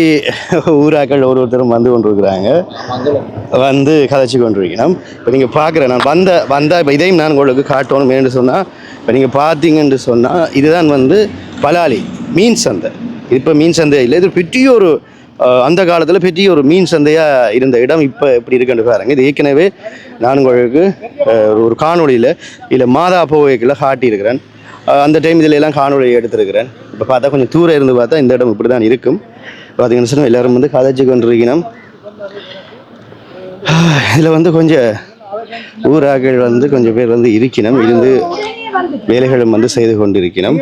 ஊராக்கள் ஒருத்தரும் வந்து கொண்டிருக்கிறாங்க, வந்து கதைச்சி கொண்டிருக்கணும். இப்போ நீங்கள் பார்க்குற நான் வந்தால் இப்போ இதையும் நான் உங்களுக்கு காட்டணும் என்று சொன்னால், இப்போ நீங்கள் பார்த்தீங்கன்னு சொன்னால் இதுதான் வந்து பலாலி மீன் சந்தை. இப்போ மீன் சந்தை இல்லை, இது பெரிய ஒரு அந்த காலத்தில் பெரிய ஒரு மீன் சந்தையாக இருந்த இடம் இப்போ எப்படி இருக்குன்னு பாருங்க. இது ஏற்கனவே நான் உங்களுக்கு ஒரு காணொலியில் இல்லை மாதா போவைக்கில் காட்டியிருக்கிறேன். அந்த டைம் இதில் எல்லாம் காணொலி எடுத்திருக்கிறேன். இப்போ பார்த்தா கொஞ்சம் தூரம் இருந்து பார்த்தா இந்த இடம் இப்படி தான் இருக்கும். பார்த்தீங்கன்னு சொன்னால் எல்லோரும் வந்து கதைச்சி கொண்டிருக்கணும். இதில் வந்து கொஞ்சம் ஊராக்கள் வந்து கொஞ்சம் பேர் வந்து இருக்கணும், இருந்து வேலைகளும் வந்து செய்து கொண்டிருக்கணும்.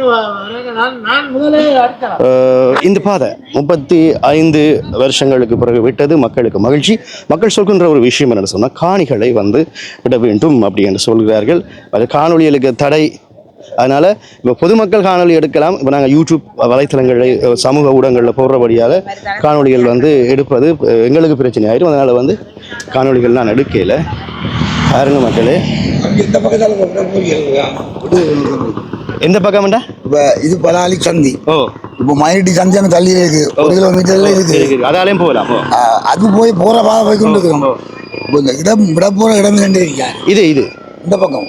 இந்த பாதை 35 வருஷங்களுக்கு பிறகு விட்டது மக்களுக்கு மகிழ்ச்சி. மக்கள் சொல்கின்ற ஒரு விஷயம் என்னென்னு சொன்னால், காணிகளை வந்து விட வேண்டும் அப்படி என்று சொல்கிறார்கள். அது காணொலிகளுக்கு தடை. அதனால் இப்போ பொதுமக்கள் காணொலி எடுக்கலாம். இப்போ நாங்கள் யூடியூப் வலைத்தளங்களில் சமூக ஊடகங்களில் போடுறபடியால் காணொலிகள் வந்து எடுப்பது எங்களுக்கு பிரச்சனை ஆயிடும். அதனால் வந்து காணொலிகள் நான் எடுக்கல. பாருங்க மக்களே, எந்த பக்கம்டா? இப்போ இது பலாலி சந்தி. ஓ, இப்போ மயிலட்டி சந்தி அங்கே தள்ளி இருக்கு, 1 கிலோமீட்டர்ல இருக்கு. அதாலையும் போகலாம். அது போகிற பாதை போய் கொண்டு இருக்கிறோம். இப்போ இந்த இடம் விட போகிற இடம் ரெண்டு இருக்கேன். இது இந்த பக்கம்.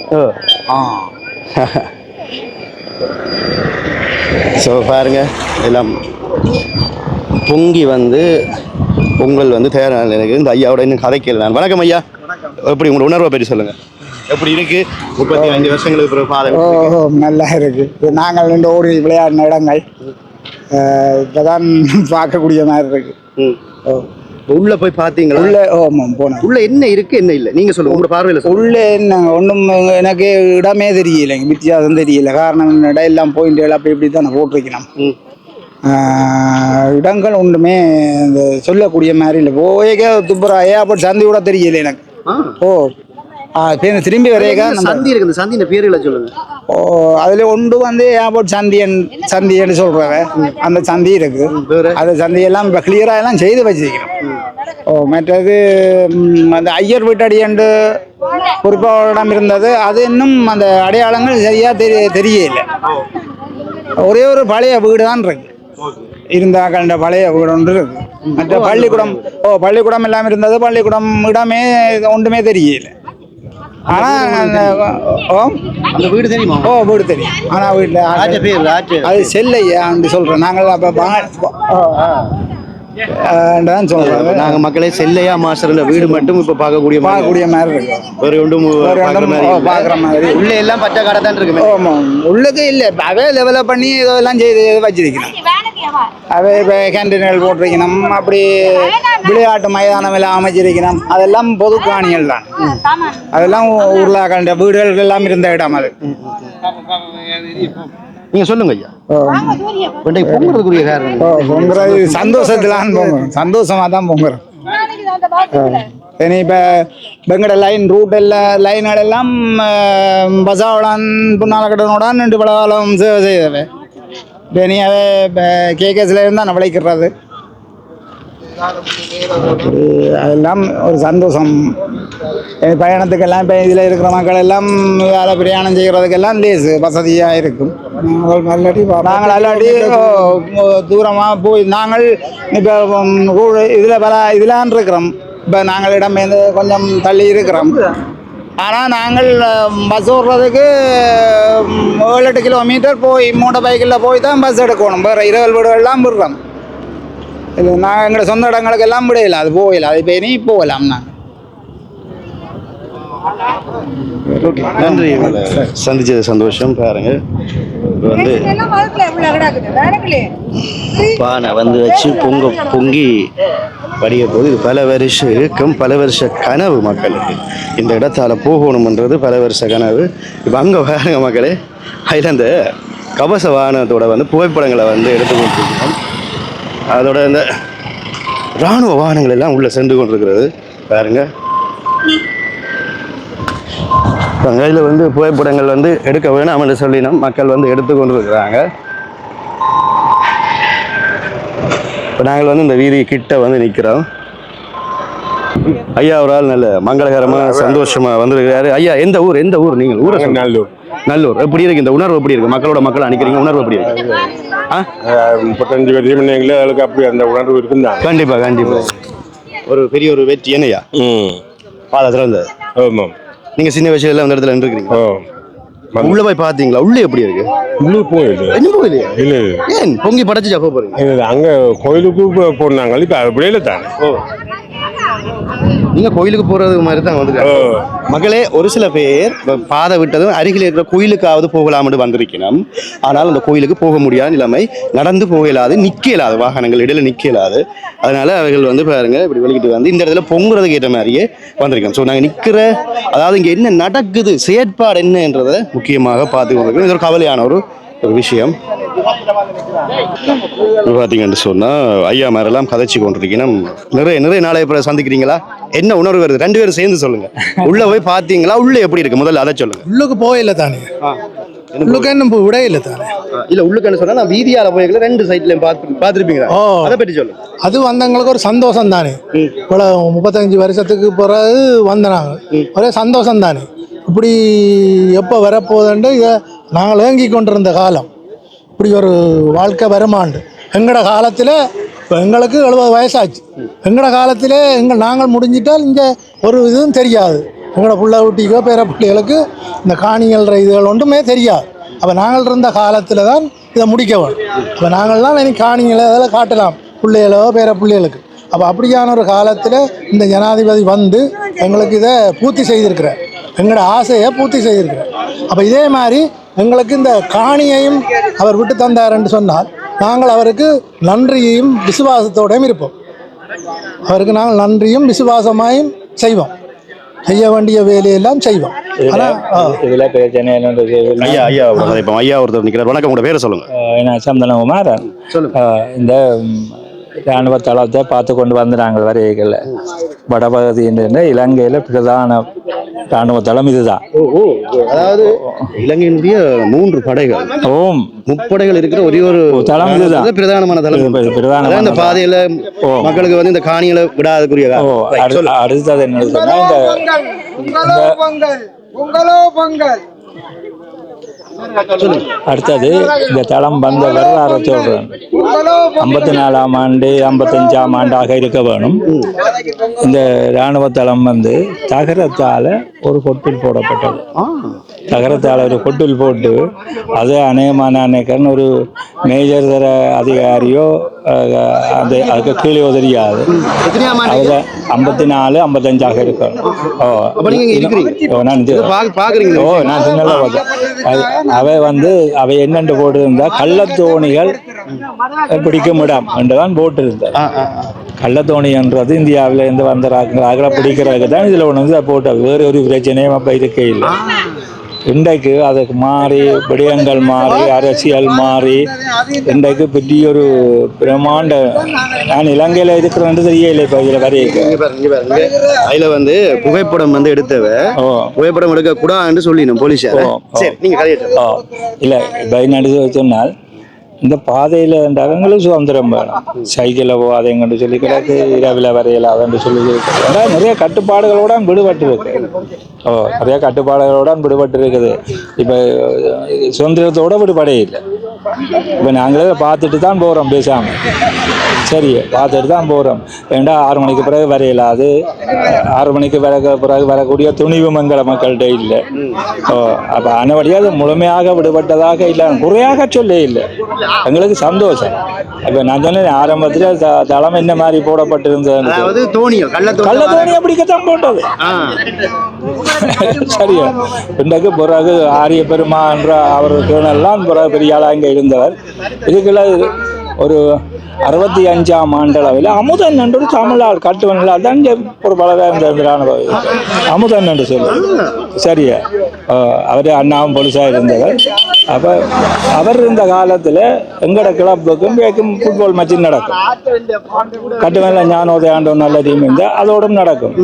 ஸோ பாருங்க, எல்லாம் பொங்கி வந்து பொங்கல் வந்து தயாரான எனக்கு இந்த ஐயாவோட இன்னும் கதைக்கல நான். வணக்கம் ஐயா, எப்படி உங்களோட உணர்வை பற்றி சொல்லுங்கள். எப்படி இருக்கு 35 வருஷங்களுக்கு பிறகு பாதை? நல்லா இருக்கு. நாங்கள் 2 ஓடி விளையாடின இடங்கள் இப்போதான் பார்க்கக்கூடிய மாதிரி இருக்கு. உள்ள போய் பார்த்தீங்களா? உள்ள போனேன். உள்ள என்ன இருக்கு என்ன இல்லை நீங்கள் சொல்லுங்க, உங்களோட பார்வையில். உள்ள என்ன ஒன்றும் எனக்கு இடமே தெரியல, வித்தியாசம் தெரியல. காரணம் இடம் எல்லாம் போயிட்டு அப்படி இப்படி தான் போட்டிருக்கணும். இடங்கள் ஒன்றுமே இந்த சொல்லக்கூடிய மாதிரி இல்லை. போயேக்க துப்புரா ஏர்போர்ட் சந்தி கூட தெரியல எனக்கு. திரும்பி வரையக்கா சந்தி இருக்கு. சந்தின பேர்களை சொல்லுங்க. அதுல ஒன்று வந்து ஏர்போர்ட் சந்தின்னு சொல்றவன் அந்த சந்தி இருக்கு. அந்த சந்தியெல்லாம் இப்போ கிளியரா எல்லாம் செய்து வச்சிருக்கிறோம். மற்றது அந்த ஐயர் வீட்டடி என்று குறிப்பாக இருந்தது, அது இன்னும் அந்த அடையாளங்கள் சரியா தெரியல. ஒரே ஒரு பழைய வீடு தான் இருக்கு, இருந்தா கண்ட பழைய வீடு ஒன்று இருக்கு. மற்ற பள்ளிக்கூடம் எல்லாம் இருந்தது. பள்ளிக்கூடம் இடமே ஒன்றுமே தெரியல. ஆனா அந்த வீடு தெரியுமா? வீடு தெரியும். ஆனா வீட்டுல அது செல்லையா சொல்றோம் நாங்கள். அப்ப சொல்றாங்க நாங்க மக்களே செல்லையா மாஸ்டர் வீடு மட்டும் இப்ப பார்க்கக்கூடிய மாதிரி இருக்கு. ஒரு ஒன்றும் பாக்குற மாதிரி உள்ள எல்லாம் பச்சை கடை தான் இருக்கு. உள்ளுக்கு இல்ல, அவே லெவலப் பண்ணி இதெல்லாம் செய்து வச்சிருக்கணும். அவை இப்போ கேண்டீன்கள் போட்டிருக்கணும். அப்படி விளையாட்டு மைதானம் எல்லாம் அமைச்சிருக்கணும். அதெல்லாம் பொது காணிகள் தான். அதெல்லாம் ஊர்லாக்கண்ட வீடுகள் எல்லாம் இருந்த இடம் அது. நீங்க சொல்லுங்க ஐயா. பொங்குறதுக்குரிய காரணம் பொங்குறது சந்தோஷத்திலான்னு பொங்குறோம். சந்தோஷமா தான் பொங்குறோம். இனி இப்போ வெங்கட ரூட் லைன்கள் எல்லாம் பசாவளான் புன்னாலக்கடனோடான் 2 பலகாலம் சேவை செய்தவை. இனியாவே கேகேஸ்ல இருந்தால் விளைக்கிறது. அதெல்லாம் ஒரு சந்தோஷம். பயணத்துக்கெல்லாம் இப்போ இதில் இருக்கிற மக்கள் எல்லாம் வேலை பிரயாணம் செய்கிறதுக்கெல்லாம் லேசு வசதியாக இருக்கும். நாங்கள் அல்லாட்டி தூரமாக போய் நாங்கள் இப்போ இதெல்லாம் இருக்கிறோம். இப்போ நாங்கள் இடம்பெயர்ந்து கொஞ்சம் தள்ளி இருக்கிறோம். ஆனால் நாங்கள் பஸ் ஓடுறதுக்கு 7-8 கிலோமீட்டர் போய் மூட்டை பைக்கில் போய் தான் பஸ் எடுக்கணும். வேறு இரவல் வீடுகள்லாம் விடுறோம். இது நான் எங்களோட சொந்த இடங்களுக்கு எல்லாம் விடையில அது போகல. அது இப்போ இனி போகலாம். நான் நன்றி, சந்திச்சது சந்தோஷம். பாருங்க வந்து பானை வந்து வச்சு பொங்கி வடிய போது இது பல வருஷம் இருக்கும், பல வருஷ கனவு மக்களுக்கு. இந்த இடத்தால போகணும்ன்றது பல வருஷ கனவு. இப்போ அங்கே பாருங்க மக்களே, அதில் அந்த கவச வாகனத்தோட வந்து புகைப்படங்களை வந்து எடுத்துக்கொண்டிருக்கிறோம். அதோட இந்த இராணுவ வாகனங்கள் எல்லாம் உள்ளே சென்று கொண்டிருக்கிறது பாருங்க. கையில் வந்து புகைப்படங்கள் வந்து எடுக்க வேணும் அப்படின்னு சொல்லினோம். மக்கள் வந்து எடுத்து கொண்டு இருக்கிறாங்க. இப்போ நாங்கள் வந்து இந்த வீதி கிட்ட வந்து நிற்கிறோம். ஐயா ஒரு ஆள் நல்ல மங்களகரமாக சந்தோஷமாக வந்திருக்கிறாரு. ஐயா எந்த ஊர் நீங்கள்? ஊரை நல்லூர். எப்படி இருக்கு இந்த உணர்வு? எப்படி இருக்கு மக்கள் அனுக்கிறீங்க? உணர்வு எப்படி இருக்கு? 35 வருஷம் அப்படி அந்த உணர்வு இருக்குங்க. கண்டிப்பாக ஒரு பெரிய ஒரு வெற்றி என்னையா பாதத்தில் வந்தது. ஆமாம். நீங்க சின்ன வயசுல எல்லாம் அந்த இடத்துல நின்றுக்கிறீங்க. உள்ள போய் பாத்தீங்களா? உள்ளே எப்படி இருக்கு? உள்ளே போயிடுது. இன்னும் போகுது? இல்ல ஏன் பொங்கி படைச்சு ஜப்ப போறீங்க? அங்க கோயிலுக்கு போனாங்க. இப்ப அப்படியே தானே. நீங்க கோயிலுக்கு போறது மாதிரி தான் வந்து மக்களே. ஒரு சில பேர் பாதை விட்டதும் அருகில் இருக்கிற கோயிலுக்காவது போகலாம்னு வந்திருக்கணும். ஆனால் அந்த கோயிலுக்கு போக முடியாத நிலைமை, நடந்து போக இயலாது, நிக்க இயலாது, வாகனங்கள் இடையில நிக்க இயலாது. அதனால அவர்கள் வந்து பாருங்க இப்படி வெளிக்கிட்டு வந்து இந்த இடத்துல பொங்குறதுக்கு ஏற்ற மாதிரியே வந்திருக்கோம். ஸோ நாங்கள் நிற்கிற, அதாவது இங்கே என்ன நடக்குது, செயற்பாடு என்னன்றதை முக்கியமாக பார்த்து கொண்டிருக்கோம். இது ஒரு கவலையான ஒரு விஷயம். பார்த்தீங்கன்னு சொன்னால் ஐயா மாதிரிலாம் கதைச்சி கொண்டிருக்கீங்கன்னா நிறைய நாளை அப்புறம் சந்திக்கிறீங்களா? என்ன உணர்வு வருது? 2 பேரும் சேர்ந்து சொல்லுங்க. உள்ள போய் பார்த்தீங்களா? உள்ள எப்படி இருக்கு முதல்ல அதை சொல்லுங்க. உள்ளுக்கு போயில தானே, உள்ளுக்கு என்ன விடையில தானே. இல்ல உள்ளுக்கு சொன்னா நான் வீதியால போய்க்கல 2 சைட்லயும் பார்த்துருப்பீங்களா? அதை பற்றி சொல்லுங்க. அது வந்தவங்களுக்கு ஒரு சந்தோஷம் தானே. இவ்வளோ 35 வருஷத்துக்கு பிறகு வந்தனாங்க, ஒரே சந்தோஷம் தானே. இப்படி எப்போ வரப்போகுதுன்ட்டு இதை நாங்கள் ஏங்கி கொண்டிருந்த காலம். இப்படி ஒரு வாழ்க்கை வருமாண்டு எங்களோட காலத்தில். இப்போ எங்களுக்கு 70 வயசாச்சு. எங்களோட காலத்தில் நாங்கள் முடிஞ்சிட்டால் இங்கே ஒரு இதுவும் தெரியாது. எங்களோட பிள்ளை ஊட்டிக்கோ பேர பிள்ளைகளுக்கு இந்த காணிகள்ற இதுகள் ஒன்றுமே தெரியாது. அப்போ நாங்கள் இருந்த காலத்தில் தான் இதை முடிக்க வேணும். அப்போ நாங்கள்லாம் இனி காணிகளை அதெல்லாம் காட்டலாம் பிள்ளைகளோ பேர பிள்ளைகளுக்கு. அப்போ அப்படியான ஒரு காலத்தில் இந்த ஜனாதிபதி வந்து எங்களுக்கு இதை பூர்த்தி செய்திருக்கிறார். எங்களோட ஆசையை பூர்த்தி செய்திருக்கிறார். அப்போ இதே மாதிரி எங்களுக்கு இந்த காணியையும் அவர் விட்டு தந்தார்ன்னு சொன்னால் நாங்கள் அவருக்கு நன்றியையும் விசுவாசத்தோடையும் இருப்போம். அவருக்கு நாங்கள் நன்றியும் விசுவாசமாயும் செய்வோம். செய்ய வேண்டிய வேலையெல்லாம் செய்வோம். ஆனால் இதில் பிரச்சனை ஐயா ஒருத்தர் நிற்கிறார். வணக்கம், உங்களோட பேரை சொல்லுங்க. என்ன சந்தனகுமார். இந்த இராணுவ தளத்தை பார்த்து கொண்டு வந்து நாங்கள் வரையில வடபகுதியிலிருந்து இலங்கையில் பிரதான இராணுவ தளம் இதுதான். அதாவது இலங்கையினுடைய 3 படைகள், முப்படைகள் இருக்கிற ஒரே ஒரு தளம் இதுதான், பிரதானமான தளம். பிரதான இந்த பாதையில மக்களுக்கு வந்து இந்த காணிகளை விடாதக்குரிய. அடுத்தது என்ன சொன்னா அடுத்தது இந்த தளம் வந்த வரலாறு சொல்றேன். 54ஆம் ஆண்டு 55ஆம் ஆண்டாக இருக்க வேணும். இந்த இராணுவ தளம் வந்து தகரத்தால ஒரு கொட்டில் போடப்பட்டது. தகரத்தால ஒரு கொட்டில் போட்டு அது அநேகமான நினைக்கிறேன் ஒரு மேஜர் தர அதிகாரியோ அது அதுக்கு கீழே தெரியாது. அதுல 54 55ஆக இருக்கணும். நான் சின்னதாக பார்த்தேன். அவை வந்து அவை என்னென்று போட்டிருந்தா கள்ளத்தோணிகள் பிடிக்கும் இடம் என்றுதான் போட்டிருந்தேன். கள்ளத்தோணின்றது இந்தியாவில இருந்து வந்த ராக்களை பிடிக்கிறதுக்கு தான் இதுல ஒன்று வந்து போட்ட. வேறு ஒரு பிரச்சனையும் அப்ப இருக்கே இல்லை. இன்றைக்கு அதுக்கு மாறி விடயங்கள் மாறி அரசியல் மாறி இன்றைக்கு பெரிய ஒரு பிரமாண்ட. நான் இலங்கையில இருக்கிறேன்னு தெரியல. இப்ப இதுல அதுல வந்து புகைப்படம் வந்து எடுத்தவ புகைப்படம் எடுக்க கூடாதுன்னு சொல்லிடணும் போலீஸார். இல்ல பயனடி சொன்னால் இந்த பாதையில் அவங்களும் சுதந்திரம் வேணும். சைக்கிளில் போகாதேங்கன்னு சொல்லி கிடக்கு, இரவில் வரையலாதன்னு சொல்லி இருக்கிறது. நிறைய கட்டுப்பாடுகளோட விடுபட்டு இருக்கு. நிறைய கட்டுப்பாடுகளோட விடுபட்டு இருக்குது. இப்போ சுதந்திரத்தோட விடுபடே இல்லை. இப்போ நாங்களே பார்த்துட்டு தான் போகிறோம் பேசாமல். சரி, பார்த்துட்டு தான் போகிறோம். ஏண்டா 6 மணிக்கு பிறகு வரையலாது, 6 மணிக்கு பிறகு வரக்கூடிய துணிவு மங்கள மக்கள்கிட்ட இல்லை. அப்போ அனைவடியாக அது முழுமையாக விடுபட்டதாக இல்லை, குறையாக சொல்ல இல்லை. எங்களுக்கு சந்தோஷம். இப்போ நான் சொன்னேன் ஆரம்பத்தில் தளம் என்ன மாதிரி போடப்பட்டிருந்தது, கள்ள தோணியை பிடிக்கத்தான் போட்டது. சரியா, இன்றைக்கு பிறகு ஆரிய பெருமா என்ற அவர் கேணல்லாம் பிறகு பெரிய ஆளாக இங்கே இருந்தவர். இதுக்குள்ள ஒரு 65ஆம் ஆண்டளவில் அமுதன் என்று ஒரு தமிழால் கட்டுவனில் அதான் ஒரு பலவேந்திரான அமுதன் என்று சொல்லு. சரியா, அவர் அண்ணாவும் பொலிசாக இருந்தவர். அப்போ அவர் இருந்த காலத்தில் எங்களோட கிளப்புக்கும் ஃபுட்பால் மேட்ச் நடக்கும். கட்டுவனில் ஞானோதய ஆண்டவன் நல்ல டீம் இருந்தால் அதோடும் நடக்கும்.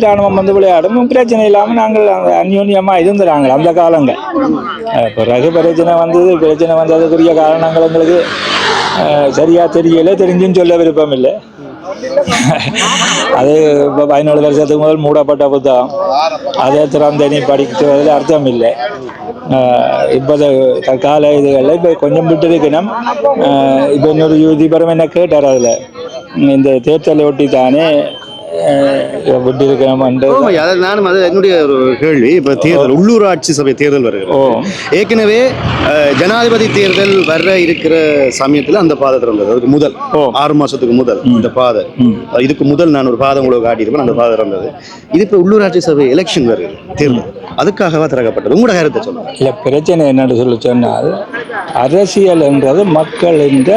ராணுவம் வந்து விளையாடும், பிரச்சனை இல்லாமல் நாங்கள் அந்யோன்யமாக இருந்துறாங்க அந்த காலங்கள். பிறகு பிரச்சனை வந்ததுக்குரிய காரணங்கள் எங்களுக்கு சரியா தெரியல, தெரிஞ்சுன்னு சொல்ல விருப்பம் இல்லை. அது இப்போ 17 வருஷத்துக்கு முதல் மூடப்பட்ட புத்தகம், அதை திறந்தனி படிக்கிறதுல அர்த்தம் இல்லை. இப்போ தற்கால இதுகளில் இப்போ கொஞ்சம் விட்டு இருக்கணும். இப்போ இன்னொரு யூதிபரம் என்ன கேட்டார், அதில் இந்த தேர்தலை ஒட்டி தானே விட்டு இருக்கணும். நானும் அது என்னுடைய ஒரு கேள்வி. இப்போ தேர்தல், உள்ளூராட்சி சபை தேர்தல் வருது. ஏற்கனவே ஜனாதிபதி தேர்தல் வர இருக்கிற சமயத்தில் அந்த பாதை திறந்தது. அதுக்கு முதல் 6 மாசத்துக்கு முதல் இந்த பாதை, இதுக்கு முதல் நான் ஒரு பாதை உங்களுக்கு காட்டியிருப்பேன், அந்த பாதை திறந்தது. இது இப்போ உள்ளூராட்சி சபை எலெக்ஷன் வருது, தேர்தல், அதுக்காகவா திறக்கப்பட்டது? உங்களோட கருத்தை சொல்லுங்க. இல்லை, பிரச்சனை என்னன்னு சொல்லி சொன்னால், அரசியல் என்றது மக்கள் என்ற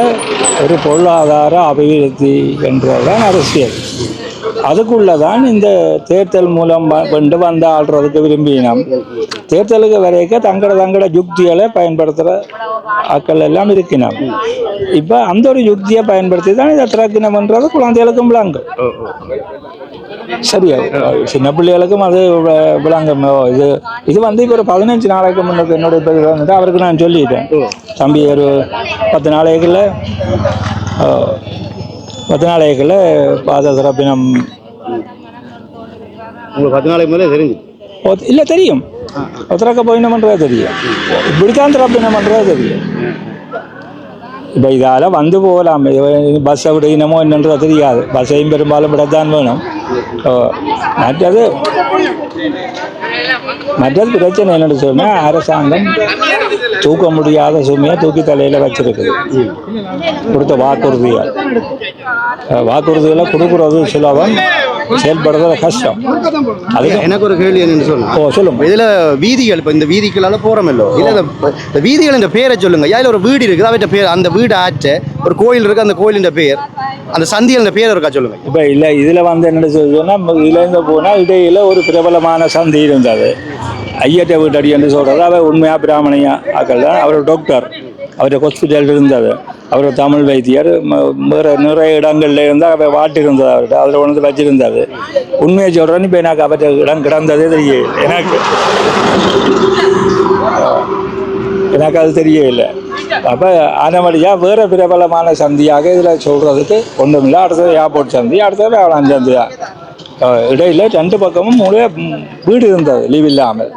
ஒரு பொருளாதார அபிவிருத்தி என்றதுதான் அரசியல். அதுக்குள்ளதான் இந்த தேர்தல் மூலம் வந்து ஆள்றதுக்கு விரும்பினோம். தேர்தலுக்கு வரைக்கும் தங்களோட யுக்திகளை பயன்படுத்துகிற ஆக்கள் எல்லாம் இருக்கணும். இப்போ அந்த ஒரு யுக்தியை பயன்படுத்தி தான் இதை திறக்கணும்ன்றது குழந்தைகளுக்கும் விளங்கும். சரியா, சின்ன பிள்ளைகளுக்கும் அது விளங்கும். இது வந்து இப்போ ஒரு 15 நாளைக்கு முன்னுக்கு என்னுடைய பேர் வந்துட்டு அவருக்கு நான் சொல்லிட்டேன், தம்பி ஒரு 10 நாளைக்குள்ள பாத திறப்பினம். உங்களுக்கு 10 நாளைக்கு மேலே தெரிஞ்சு இல்லை, தெரியும். திறக்க போயினோம்ன்றதே தெரியும், இப்படித்தான் திறப்பினோம்ன்றதே தெரியும். இப்போ இதால் வந்து போகலாம், பஸ்ஸை விடணுமோ என்னன்றது தெரியாது. பஸ்ஸையும் பெரும்பாலும் விடத்தான் வேணும். மற்றது பிரச்சனை என்னென்னு சொன்னால், அரசாங்கம் தூக்க முடியாத சுமையை தூக்கி தலையில் வச்சிருக்குது. கொடுத்த வாக்குறுதிகளை கொடுக்குறது சுலபம், செயல்படுறது கஷ்டம். அதுக்கு எனக்கு ஒரு கேள்வி என்னன்னு சொல்லுங்க. இதில் வீதிகள், இப்போ இந்த வீதிகளால் போகிறோமல்லோ, இல்லை இந்த வீதிகள் இந்த பேரை சொல்லுங்க. இதில் ஒரு வீடு இருக்குது, அவற்ற பேர், அந்த வீடு ஆற்ற ஒரு கோயில் இருக்குது, அந்த கோயிலின் பேர், அந்த சந்தியில் இந்த பேர் இருக்கா சொல்லுங்க. இப்போ இல்லை, இதில் வந்து என்ன சொன்னால், இதுலேருந்து போனால் இடையில் ஒரு பிரபலமான சந்தி இருந்தது, ஐயட்ட வீட்டடி என்று சொல்கிறது. அவர் உண்மையாக பிராமணியா ஆக்கள் தான். அவர் டாக்டர், அவர் ஹாஸ்பிட்டல் இருந்தது, அவர் தமிழ் வைத்தியர், வேறு நிறைய இடங்கள்ல இருந்தால் அவர் வாட்டு இருந்தது, அவர்கிட்ட அதில் ஒன்று வச்சிருந்தார். உண்மையை சொல்கிறேன்னு இப்போ எனக்கு அவற்ற இடம் கிடந்ததே தெரியும். எனக்கு அது தெரியவில்லை. அப்போ ஆனமடியாக வேறு பிரபலமான சந்தியாக இதில் சொல்கிறதுக்கு ஒன்றும் இல்லை. அடுத்தது ஏர்போர்ட் சந்தி, அடுத்தது வேளாண் சந்தி தான். இடையில் 2 பக்கமும் வீடு இருந்தது, லீவ் இல்லாமல்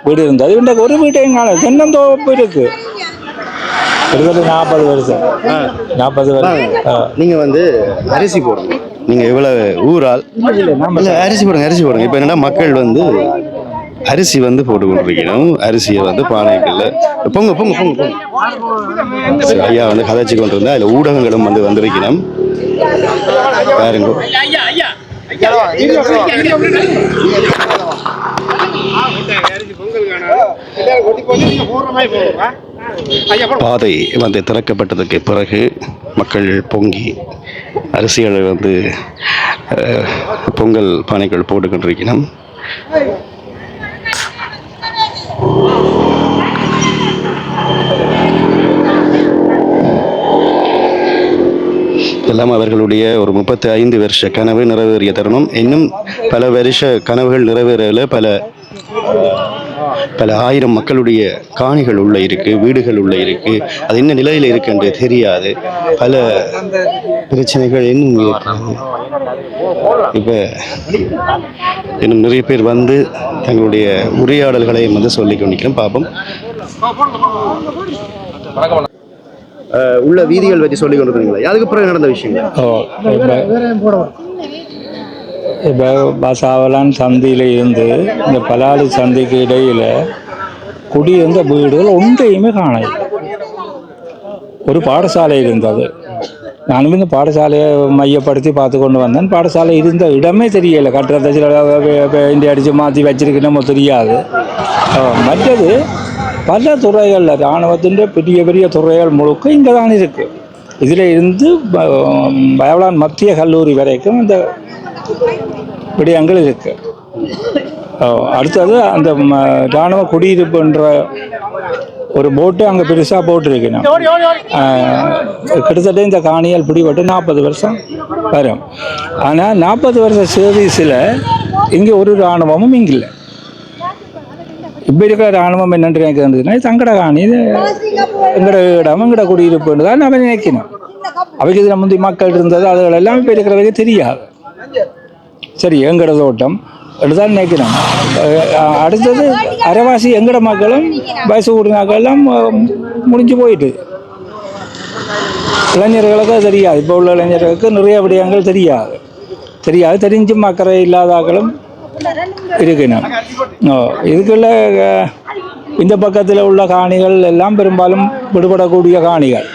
வீடு இருந்தது. இன்றைக்கு ஒரு வீட்டையும் காண, தென்னந்தோப்பு இருக்கு. கிட்டத்தட்ட 40 வருஷம். நீங்கள் வந்து அரிசி போடுங்க, நீங்கள் இவ்வளவு ஊரால் அரிசி போடுங்க. இப்போ என்னன்னா, மக்கள் வந்து அரிசி வந்து போட்டு கொண்டிருக்கணும். அரிசியை வந்து பானைகள்ல பொங்க பொங்க பொங்க பொங்க ஐயா வந்து கதைச்சி கொண்டு இருந்தால் அதில் ஊடகங்களும் வந்து வந்திருக்கணும். பாருங்க, பாதை வந்து திறக்கப்பட்டதுக்கு பிறகு மக்கள் பொங்கி அரிசிகளை வந்து பொங்கல் பானைகள் போட்டுக்கொண்டிருக்கணும். எல்லாம் அவர்களுடைய ஒரு 35 வருஷ கனவு நிறைவேறிய தருணம். இன்னும் பல வருஷ கனவுகள் நிறைவேறல. பல ஆயிரம் மக்களுடைய காணிகள் உள்ள இருக்கு, வீடுகள் உள்ள இருக்கு. அது என்ன நிலையில இருக்குன்னு தெரியாது. பல பிரச்சனைகள் இன்னும் இருக்கிறது. இப்ப இன்னும் நிறைய பேர் வந்து தங்களுடைய உரையாடல்களை வந்து சொல்லிக் கொண்டிருக்கிறோம். பார்ப்போம். உள்ள வீதிகள் வச்சு சொல்லி கொண்டு இருந்தீங்களா? அதுக்கு பிறகு நடந்த விஷயங்கள்? இப்போ பசாவலான் சந்தியில் இருந்து இந்த பலாடு சந்திக்கு இடையில் குடியிருந்த வீடுகள் ஒன்றையுமே காணல. ஒரு பாடசாலை இருந்தது. நானும் இந்த பாடசாலையை மையப்படுத்தி பார்த்து கொண்டு வந்தேன். பாடசாலை இருந்த இடமே தெரியலை. கட்டுறதை பெயிண்ட் அடித்து மாற்றி வச்சிருக்கணுமோ தெரியாது. மற்றது பல துறைகளில் இராணுவத்தின் பெரிய பெரிய துறைகள் முழுக்க இங்கே தான் இருக்குது. இதில் இருந்து பயவலான் மத்திய கல்லூரி வரைக்கும் இந்த விடயங்கள் இருக்கு. அடுத்தது அந்த இராணுவ குடியிருப்புன்ற ஒரு போட்டு அங்கே பெருசாக போட்டுருக்கணும். கிட்டத்தட்ட இந்த காணியால் பிடிபட்டு 40 வருஷம் வரும். ஆனால் 40 வருஷ சர்வீஸில் இங்கே ஒரு இராணுவமும் இங்கே இல்லை. இப்போ இருக்கிற இராணுவம் என்னென்று நினைக்கிறதுனா தங்கட காணி எங்கட இடம் எங்கட குடியிருப்புன்னு தான் நம்ம நினைக்கணும். அவைக்கு இதில் முந்தைய மக்கள் இருந்தது அதுகளெல்லாம் இப்போ இருக்கிறவங்க தெரியாது. சரி, எங்கட தோட்டம் தான் நினைக்கிறோம். அடுத்தது அரைவாசி எங்கட மக்களும் வயசு கூடினாக்கெல்லாம் முடிஞ்சு போயிட்டு இளைஞர்களுக்கு தெரியாது. இப்போ உள்ள இளைஞர்களுக்கு நிறைய விடயங்கள் தெரியாது. தெரிஞ்சு மக்கரை இல்லாதாக்களும் இருக்கணும். இதுக்குள்ள இந்த பக்கத்தில் உள்ள காணிகள் எல்லாம் பெரும்பாலும் விடுபடக்கூடிய காணிகள்.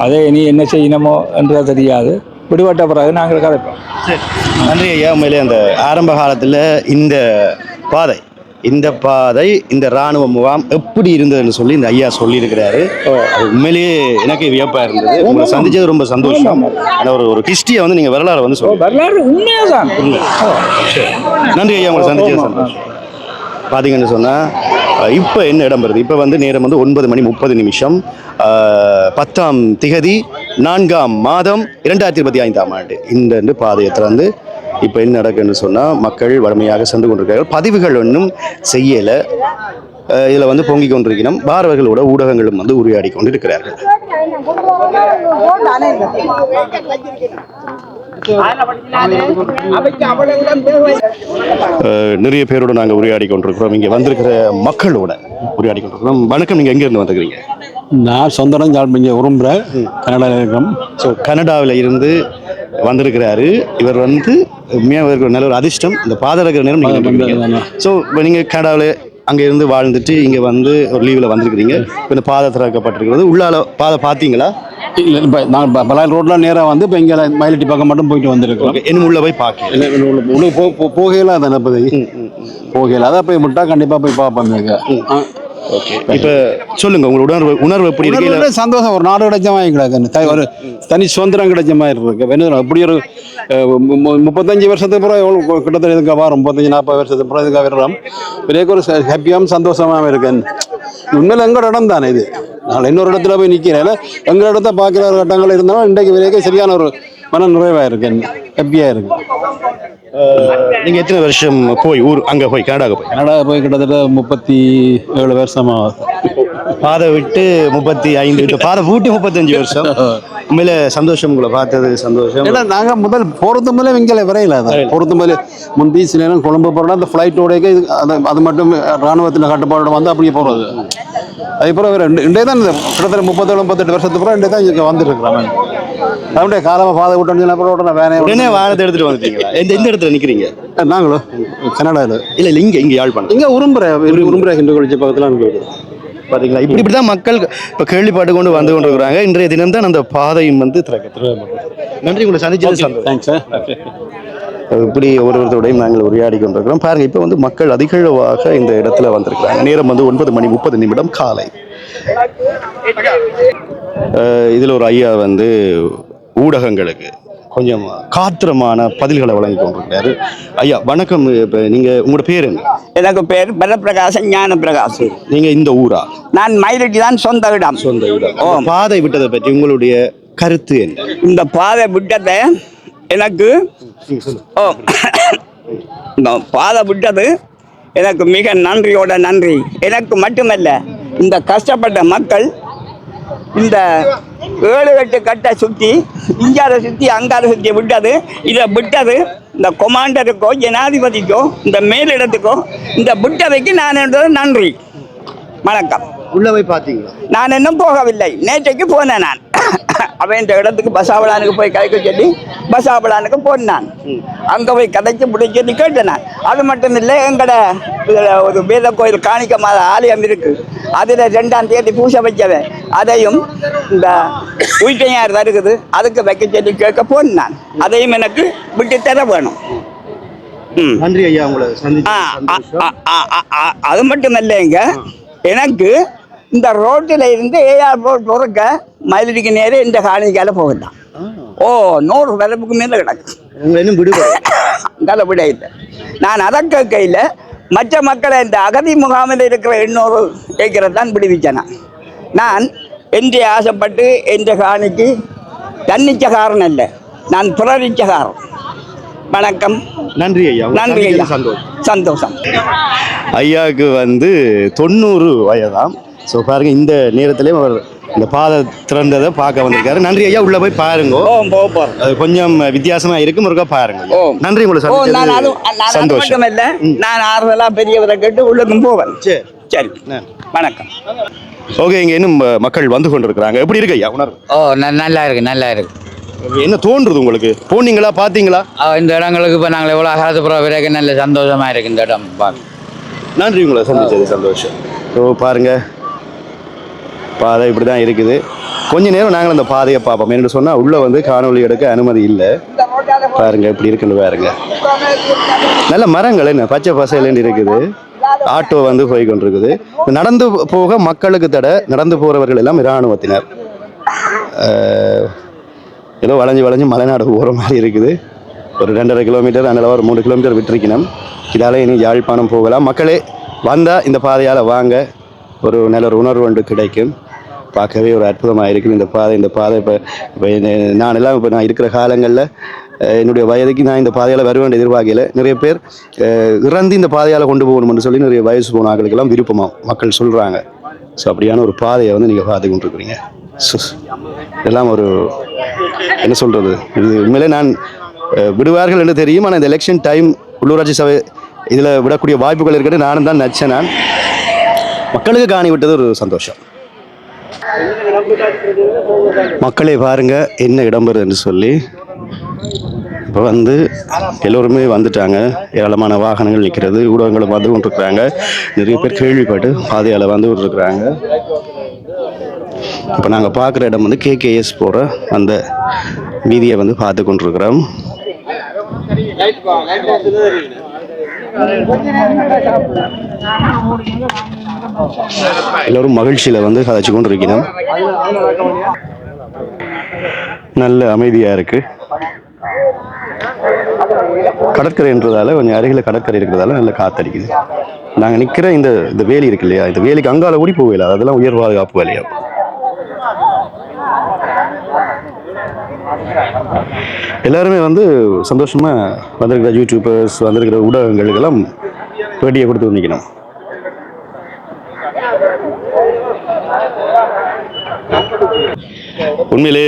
அதை இனி என்ன செய்யணுமோ என்று தெரியாது. விடுபட்ட பிறகு நாங்கள் கதைப்போம். சரி, நன்றி ஐயா. உண்மையிலே அந்த ஆரம்ப காலத்தில் இந்த பாதை இந்த இராணுவ முகாம் எப்படி இருந்ததுன்னு சொல்லி இந்த ஐயா சொல்லியிருக்கிறாரு. அது உண்மையிலேயே எனக்கு வியப்பாக இருந்தது. உங்களை சந்திச்சது ரொம்ப சந்தோஷம். ஆனால் ஒரு ஹிஸ்டரியை வந்து நீங்கள் வரலாறு வந்து சொல்லுங்கள். வரலாறு உண்மையாக தான். நன்றி ஐயா, உங்களை சந்திச்சது சந்தோஷம். பார்த்தீங்கன்னு சொன்னால் இப்போ என்ன இடம்பெறுது? இப்போ வந்து நேரம் வந்து 9:30 10ஆம் திகதி 4ஆம் மாதம் 2025ஆம் ஆண்டு. இந்த பாதையை திறந்து இப்போ என்ன நடக்குன்னு சொன்னால் மக்கள் வறுமையாக சென்று கொண்டிருக்கிறார்கள். பதிவுகள் ஒன்றும் செய்யலை. இதில் வந்து பொங்கிக் கொண்டிருக்கணும். பாரவர்களோட ஊடகங்களும் வந்து உரையாடி கொண்டிருக்கிறார்கள். நிறைய பேரோட நாங்கள் உரையாடி கொண்டிருக்கிறோம். இங்கே வந்திருக்கிற மக்களோட உரையாடி கொண்டிருக்கிறோம். வணக்கம், நீங்கள் எங்கேருந்து வந்துருக்கிறீங்க? நான் சொந்தம் இங்கே விரும்புகிறேன். கனடாவில் இருக்கோம். ஸோ கனடாவில் இருந்து வந்திருக்கிறாரு. இவர் வந்து உண்மையாக நல்ல ஒரு அதிர்ஷ்டம். இந்த பாதரகிற நேரம் நீங்கள் ஸோ இப்போ நீங்கள் கனடாவில் அங்கே இருந்து வாழ்ந்துட்டு இங்கே வந்து ஒரு லீவில் வந்திருக்கிறீங்க. இப்போ இந்த பாதை திறக்கப்பட்டிருக்கிறது. உள்ளால பாதை பார்த்தீங்களா? இல்லை, இப்போ நான் பலால் ரோட்லாம் நேராக வந்து இப்போ இங்கே மயிலட்டி பக்கம் மட்டும் போயிட்டு வந்திருக்கோம். இன்னும் உள்ள போய் பார்க்க இல்லை, உள்ள போகையில அதை போகையில் அதை போய் விட்டால் கண்டிப்பாக போய் பார்ப்போம். ஓகே, இப்போ சொல்லுங்க, உங்களோட உணர்வு எப்படி இருக்கு? சந்தோஷம். ஒரு நாடு கிடைச்ச மாதிரி கிடக்கு. ஒரு தனி சுதந்திரம் கிடைச்ச மாதிரி இருக்கு. அப்படி ஒரு 35 வருஷத்துக்கு பிறகு எவ்வளோ கிட்டத்தட்ட இதுக்காக வரும். 35-40 வருஷத்துக்கு பிறகு இதுக்காக வர்றோம். பெரிய ஒரு ஹாப்பியாகவும் சந்தோஷமாகவும் இருக்கேன். உண்மையில எங்களோட இடம் தானே இது. நான் இன்னொரு இடத்துல போய் நிற்கிறேன். எங்களோட இடத்த பார்க்குற ஒரு கட்டங்கள் இருந்தாலும் இன்றைக்கு வரைக்கும் சரியான ஒரு மன நிறைவாக இருக்கு, ஹாப்பியாக இருக்கு. நீங்கள் எத்தனை வருஷம் போய் அங்கே போய் கனடா போய் கிட்டத்தட்ட 37 வருஷமாக. பாதை விட்டு 35, பாதை பூட்டி 35 வருஷம். உண்மையில சந்தோஷம், உங்களை பார்த்தது சந்தோஷம். ஏன்னா நாங்கள் முதல் போகிறது மேலே இங்கே வரையில போகிறது மேலே முந்தி சில நேரம் கொழும்பு போகிறோம். அந்த ஃப்ளைட்டோடைய அது மட்டும் இராணுவத்தில் கட்டுப்பாடோட வந்து அப்படியே போகிறது. அதுக்கப்புறம் இண்டே தான் கிட்டத்தட்ட 37-38 வருஷத்துக்கு அப்புறம் இண்டே தான் இங்கே வந்துருக்குறாங்க. அப்படியே காலமாக பாதை விட்டோன்னு அப்புறம் வேனே வாகனத்தை எடுத்துகிட்டு வந்துட்டீங்களா? எந்த இடத்துல நிற்கிறீங்க? நாங்களும் கனடாவில். இல்லை, இங்கே யாழ்ப்பாணம், இங்கே உரும்புற ஹிந்து காலேஜ் பக்கத்தில் அனுப்பிவிடுவோம். பார்த்தீங்களா? இப்படி தான் மக்கள் இப்போ கேள்விப்பட்டு கொண்டு வந்து கொண்டிருக்கிறாங்க. இன்றைய தினம் தான் அந்த பாதையும் வந்து திறக்க. நன்றி, உங்களை சந்திச்சது. Thanks sir. இப்படி ஒருவரோடையும் நாங்கள் உரையாடி கொண்டிருக்கிறோம். பாருங்க, இப்போ வந்து மக்கள் அதிகளவாக இந்த இடத்துல வந்திருக்கிறாங்க. நேரம் வந்து 9:30 காலை. இதில் ஒரு ஐயா வந்து ஊடகங்களுக்கு கொஞ்சம் காத்திரமான பதில்களை வழங்கி கொண்டிருக்கிறாரு. ஐயா வணக்கம். இப்போ நீங்கள் உங்களோட பேர் என்ன? எனக்கு பேர் பரப்பிரகாசன் ஞான பிரகாஷ். நீங்கள் இந்த ஊரா? நான் மயிலட்டி தான் சொந்த இடம். பாதை விட்டதை பற்றி உங்களுடைய கருத்து என்ன? இந்த பாதை விட்டதை எனக்கு இந்த பாதை விட்டது எனக்கு மிக நன்றியோட நன்றி. எனக்கு மட்டுமல்ல, இந்த கஷ்டப்பட்ட மக்கள் இந்த 7-8 கட்டை சுற்றி இங்கார சுற்றி அங்கார சுற்றி விட்டது. இதை விட்டது இந்த கொமாண்டருக்கோ ஜனாதிபதிக்கோ இந்த மேலிடத்துக்கோ இந்த விட்டதைக்கு நான் நன்றி. வணக்கம். உள்ள போய் பார்த்தீங்களா? நான் இன்னும் போகவில்லை. நேற்றைக்கு போனேன் நான். அவன் இந்த இடத்துக்கு பசாவளானுக்கு போய் கதைக்க சொல்லி பசாவளானுக்கு போனான். அங்கே போய் கதைச்சு முடிச்சு கேட்டேன் நான். அது மட்டும் இல்லை, எங்கட ஒரு வேத கோயில் காணிக்க மாத ஆலயம் இருக்கு. அதில் 2ஆம் தேதி பூசை வைக்கவே அதையும் இந்த உயிர்கையார் இருக்குது அதுக்கு வைக்க சொல்லி கேட்க போனான். அதையும் எனக்கு விட்டு தர வேணும். நன்றி ஐயா, உங்களை அது மட்டும் இல்லைங்க, எனக்கு இந்த ரோட்டில் இருந்து ஏஆர் ரோட் பொறுக்க மயிலடிக்கு நேரே இந்த காணிக்கால போகலாம். 100 வரப்புக்கு மேலே கிடக்கு. உங்களை விட இல்லை. நான் அதை கேட்கையில் மற்ற மக்களை இந்த அகதி முகாமில் இருக்கிற 800 ஏக்கரை தான் விடுவிச்சேன். நான் என்று ஆசைப்பட்டு என்ற காணிக்கு தன்னிச்சகாரன் இல்லை, நான் புரரிச்சகாரன். வணக்கம். நன்றி ஐயா. நன்றி ஐயா. சந்தோஷம். ஐயாவுக்கு 90 வயதாம். ஸோ பாருங்க, இந்த நேரத்திலேயும் அவர் இந்த பாதை திறந்ததை பார்க்க வந்திருக்காரு. நன்றி ஐயா, உள்ள போய் பாருங்க. அது கொஞ்சம் வித்தியாசமா இருக்கும், ஒருக்கா பாருங்க. நன்றி உங்களை சந்தோஷம். இல்லை, நான் ஆறுதலா பெரியவரை கேட்டு உள்ளுக்கும் போவேன். சரி, வணக்கம். ஓகே, இங்க இன்னும் மக்கள் வந்து கொண்டிருக்கிறாங்க. எப்படி இருக்கு ஐயா உணர்வு? நல்லா இருக்கு, நல்லா இருக்கு. என்ன தோன்றுது உங்களுக்கு? போனீங்களா, பார்த்தீங்களா? இந்த இடங்களுக்கு இப்போ நாங்கள் எவ்வளோ காலத்துப்புறம் வரைக்கும் நல்ல சந்தோஷமா இருக்கு இந்த இடம் பார்க்க. நன்றி, உங்களை சந்திச்சது சந்தோஷம். ஸோ பாருங்க, பாதை இப்படி தான் இருக்குது. கொஞ்ச நேரம் நாங்கள் அந்த பாதையை பார்ப்போம். என்று சொன்னால் உள்ளே காணொலி எடுக்க அனுமதி இல்லை. பாருங்க இப்படி இருக்குன்னு பாருங்க. நல்ல மரங்கள் என்ன பச்சை பசையிலேன்னு இருக்குது. ஆட்டோ போய் கொண்டிருக்குது. நடந்து போக மக்களுக்கு தடை. நடந்து போகிறவர்கள் எல்லாம் இராணுவத்தினர். ஏதோ வளைஞ்சு மலைநாடு போகிற மாதிரி இருக்குது. ஒரு 2.5 கிலோமீட்டர் அதனால் ஒரு 3 கிலோமீட்டர் விட்டுருக்கணும். இதால் இனி யாழ்ப்பாணம் போகலாம். மக்களே வந்தால் இந்த பாதையால் வாங்க, ஒரு நல்ல ஒரு உணர்வு ஒன்று கிடைக்கும். பார்க்கவே ஒரு அற்புதமாக இருக்குது இந்த பாதை. இப்போ நான் இருக்கிற காலங்களில் என்னுடைய வயதுக்கு நான் இந்த பாதையால் வருவேன் எதிர்பார்க்கல. நிறைய பேர் இறந்து இந்த பாதையால் கொண்டு போகணும்னு சொல்லி நிறைய வயசு போன ஆட்களுக்கெல்லாம் விருப்பமாக மக்கள் சொல்கிறாங்க. ஸோ அப்படியான ஒரு பாதையை நீங்கள் பார்த்து கொண்டிருக்கிறீங்க. இதெல்லாம் ஒரு என்ன சொல்கிறது, இது உண்மையிலே நான் விடுவார்கள் என்று தெரியும். ஆனால் இந்த எலெக்ஷன் டைம் உள்ளூராட்சி சபை இதில் விடக்கூடிய வாய்ப்புகள் இருக்கிறது. நானும் தான் நச்சேன். நான் மக்களுக்கு காணி விட்டது ஒரு சந்தோஷம். மக்களே பாருங்க என்ன இடம்பெறுது என்று சொல்லி. இப்போ எல்லோருமே வந்துட்டாங்க. ஏராளமான வாகனங்கள் நிற்கிறது. ஊடகங்களை வந்து கொண்டிருக்கிறாங்க. நிறைய பேர் கேள்விப்பட்டு பாதையால் வந்து கொண்டிருக்கிறாங்க. இப்போ நாங்கள் பார்க்குற இடம் KKS போகிற அந்த வீதியை பார்த்து கொண்டிருக்கிறோம். எல்லோரும் மகிழ்ச்சியில் கதைச்சு கொண்டு இருக்கணும். நல்ல அமைதியாக இருக்கு. கடற்கரைன்றதால கொஞ்சம் அருகில் கடற்கரை இருக்கிறதால நல்ல காத்தடிக்குது. நாங்கள் நிற்கிற இந்த வேலி இருக்கு இல்லையா, இந்த வேலிக்கு அங்கால ஓடி போகல. அதெல்லாம் உயர் பாதுகாப்பு வேலையா. எல்லாருமே சந்தோஷமா வந்திருக்கிற யூடியூபர்ஸ், வந்திருக்கிற ஊடகங்களுக்கெல்லாம் பேட்டியை கொடுத்து நிற்கணும். உண்மையிலே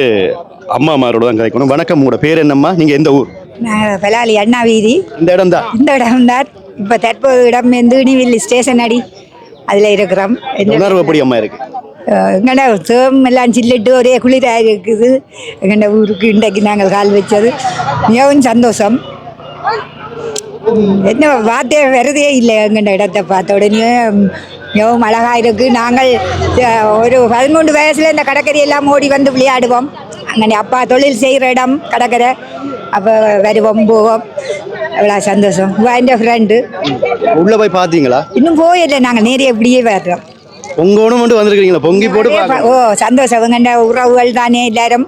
அம்மாமாரோட தான் கதைக்கணும். வணக்கம், உங்களோட பேர் என்னம்மா? நீங்க எந்த ஊர்? நாங்கள் பலாலி அண்ணா வீதி. இந்த இடம் தான்? இந்த இடம் தான். இப்போ தற்போது இடம் நீவில்லி ஸ்டேஷன் அடி அதில் இருக்கிறோம். உணர்வு எப்படி அம்மா இருக்கு? எங்கள்ட சேம் எல்லாம் சில்லிட்டு ஒரே குளிராக இருக்குது. எங்கள்ட ஊருக்கு இன்றைக்கு நாங்கள் கால் வச்சது மிகவும் சந்தோஷம். என்ன வார்த்தையே வருதே இல்லை. எங்கள்ட இடத்தை பார்த்த உடனே மிகவும் அழகாக இருக்குது. நாங்கள் ஒரு 13 வயசில் இந்த கடற்கரையெல்லாம் ஓடி விளையாடுவோம். அங்கே அப்பா தொழில் செய்கிற இடம் கடற்கரை. அப்போ வருவோம் போவோம். எவ்வளோ சந்தோஷம். என் ஃப்ரெண்டு உள்ளே போய் பார்த்தீங்களா? இன்னும் போயில்லை. நாங்கள் நேரே இப்படியே வர்றோம். பொங்கணும் மட்டும் வந்திருக்கீங்களா? பொங்கி போட்டு சந்தோஷம். இவங்க உறவுகள் தானே எல்லாரும்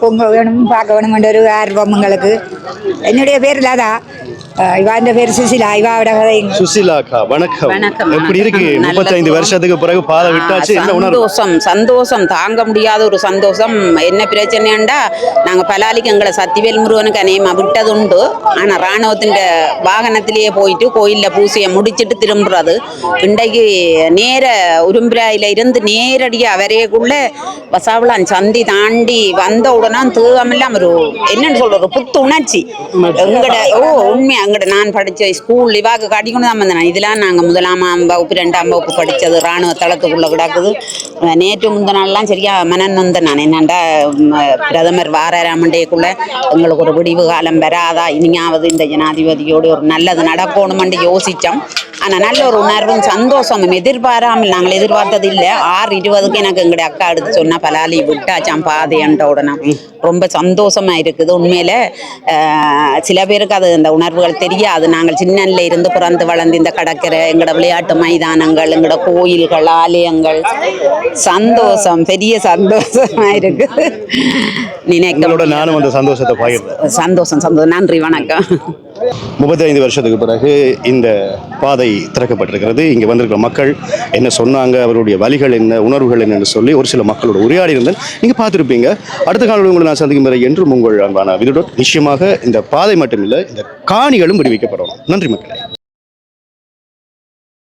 பொங்க வேணும், பார்க்க வேணுமென்ற ஒரு ஆர்வம் எங்களுக்கு. என்னுடைய பேர் லதா. இவாண்ட பேர் சுசிலா. இவாவோட கதை சுசிலாக்கா. வணக்கம். எப்படி இருக்கு? 35 வருஷத்துக்கு பிறகு பாதை விட்டாச்சு. சந்தோஷம் தாங்க முடியாத ஒரு சந்தோஷம். என்ன பிரச்சனைண்டா, நாங்கள் பலாலிக்கு எங்களை சத்திவேல் முருகனுக்கு அநேகமாக விட்டது உண்டு. ஆனால் இராணுவத்தின் வாகனத்திலேயே போயிட்டு கோயிலில் பூசையை முடிச்சுட்டு திரும்புறது. இன்றைக்கு நேர உரும்பிராயில இருந்து நேரடியாக வரையக்குள்ள வசாவளான் சந்தி தாண்டி வந்த உடனே தேவமெல்லாம் ஒரு என்னன்னு சொல்ற ஒரு புத்துணர்ச்சி. எங்கட உண்மையா எங்கிட்ட நான் படித்த ஸ்கூல் இவாக்கு காட்டிக்கொண்டு தான் வந்தேன். இதெல்லாம் நாங்கள் 1ஆம் வகுப்பு 2ஆம் வகுப்பு படித்தது இராணுவ தளத்துக்குள்ளே கிடக்குது. நேற்று முந்த நாள்லாம் சரியா மனநொந்த நான் என்னண்டா பிரதமர் வாராமண்டேக்குள்ளே எங்களுக்கு ஒரு விடிவு காலம் வராதா, இனியாவது இந்த ஜனாதிபதியோடு ஒரு நல்லது நடக்கணுமென்று யோசித்தோம். ஆனால் நல்ல ஒரு உணர்வும் சந்தோஷமும் எதிர்பாராமல் நாங்கள் எதிர்பார்த்தது இல்லை. 6:20க்கு எனக்கு எங்களுடைய அக்கா எடுத்து சொன்னால் பலாலி விட்டாச்சான் பாதையன்ற உடனே ரொம்ப சந்தோஷமா இருக்குது. உண்மையில சில பேருக்கு அது அந்த உணர்வுகள் தெரியாது. நாங்கள் சின்னல்ல இருந்து பிறந்து வளர்ந்து இந்த கடற்கரை, எங்களோட விளையாட்டு மைதானங்கள், எங்களோட கோயில்கள், ஆலயங்கள், சந்தோஷம், பெரிய சந்தோஷமா இருக்கு. நினைக்க நானும் அந்த சந்தோஷத்தை பகிர்ந்தேன். சந்தோஷம். நன்றி, வணக்கம். 35 வருஷத்துக்கு பிறகு இந்த பாதை திறக்கப்பட்டிருக்கிறது. இங்கே வந்திருக்கிற மக்கள் என்ன சொன்னாங்க, அவருடைய வழிகள் என்ன, உணர்வுகள் என்னன்னு சொல்லி ஒரு சில மக்களோட உரையாடி இருந்தேன். நீங்கள் பார்த்துருப்பீங்க. அடுத்த காலையில் உங்களை நான் சந்திக்கும் வரை என்றும் உங்கள் அன்பான விருடோட். நிச்சயமாக இந்த பாதை மட்டுமில்லை, இந்த காணிகளும் விடுவிக்கப்படணும். நன்றி மக்களே.